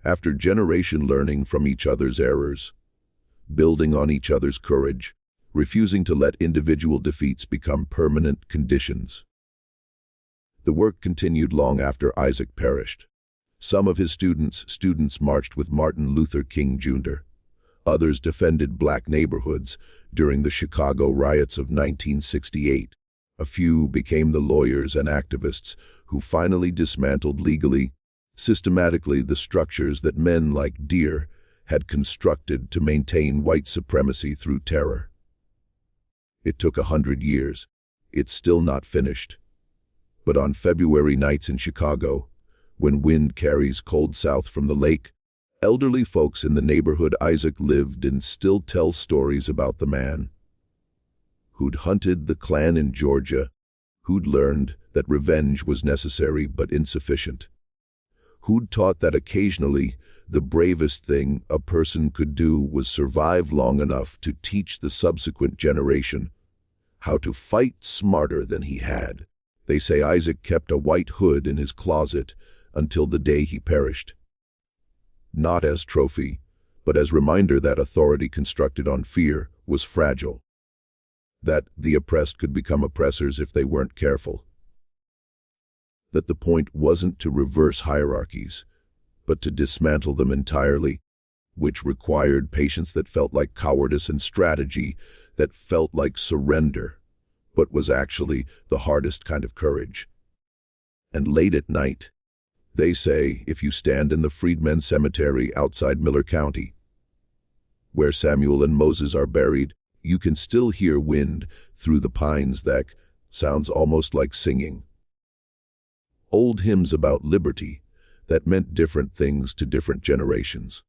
after generation, learning from each other's errors, building on each other's courage, refusing to let individual defeats become permanent conditions. The work continued long after Isaac perished. Some of his students marched with Martin Luther King Jr. Others defended black neighborhoods during the Chicago riots of 1968. A few became the lawyers and activists who finally dismantled legally, systematically the structures that men like Deer had constructed to maintain white supremacy through terror. It took 100 years. It's still not finished. But on February nights in Chicago, when wind carries cold south from the lake, elderly folks in the neighborhood Isaac lived in still tell stories about the man who'd hunted the Klan in Georgia, who'd learned that revenge was necessary but insufficient, who'd taught that occasionally the bravest thing a person could do was survive long enough to teach the subsequent generation how to fight smarter than he had. They say Isaac kept a white hood in his closet until the day he perished. Not as trophy, but as reminder that authority constructed on fear was fragile, that the oppressed could become oppressors if they weren't careful, that the point wasn't to reverse hierarchies, but to dismantle them entirely, which required patience that felt like cowardice and strategy that felt like surrender, but was actually the hardest kind of courage. And late at night, they say, if you stand in the Freedmen's Cemetery outside Miller County, where Samuel and Moses are buried, you can still hear wind through the pines that sounds almost like singing. Old hymns about liberty that meant different things to different generations.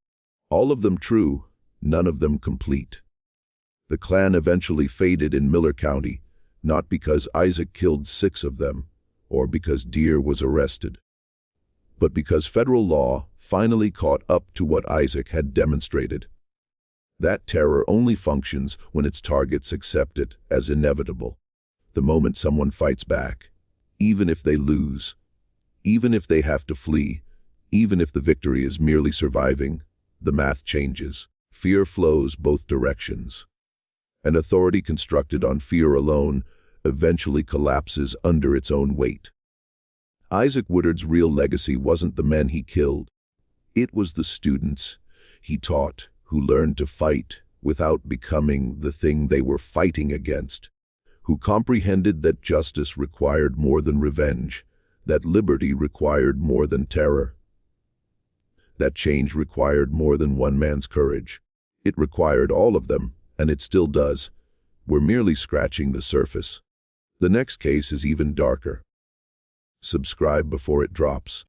All of them true, none of them complete. The Klan eventually faded in Miller County, not because Isaac killed 6 of them, or because Deere was arrested, but because federal law finally caught up to what Isaac had demonstrated. That terror only functions when its targets accept it as inevitable. The moment someone fights back, even if they lose, even if they have to flee, even if the victory is merely surviving, the math changes. Fear flows both directions. An authority constructed on fear alone eventually collapses under its own weight. Isaac Woodard's real legacy wasn't the men he killed. It was the students he taught who learned to fight without becoming the thing they were fighting against, who comprehended that justice required more than revenge, that liberty required more than terror, that change required more than one man's courage. It required all of them, and it still does. We're merely scratching the surface. The next case is even darker. Subscribe before it drops.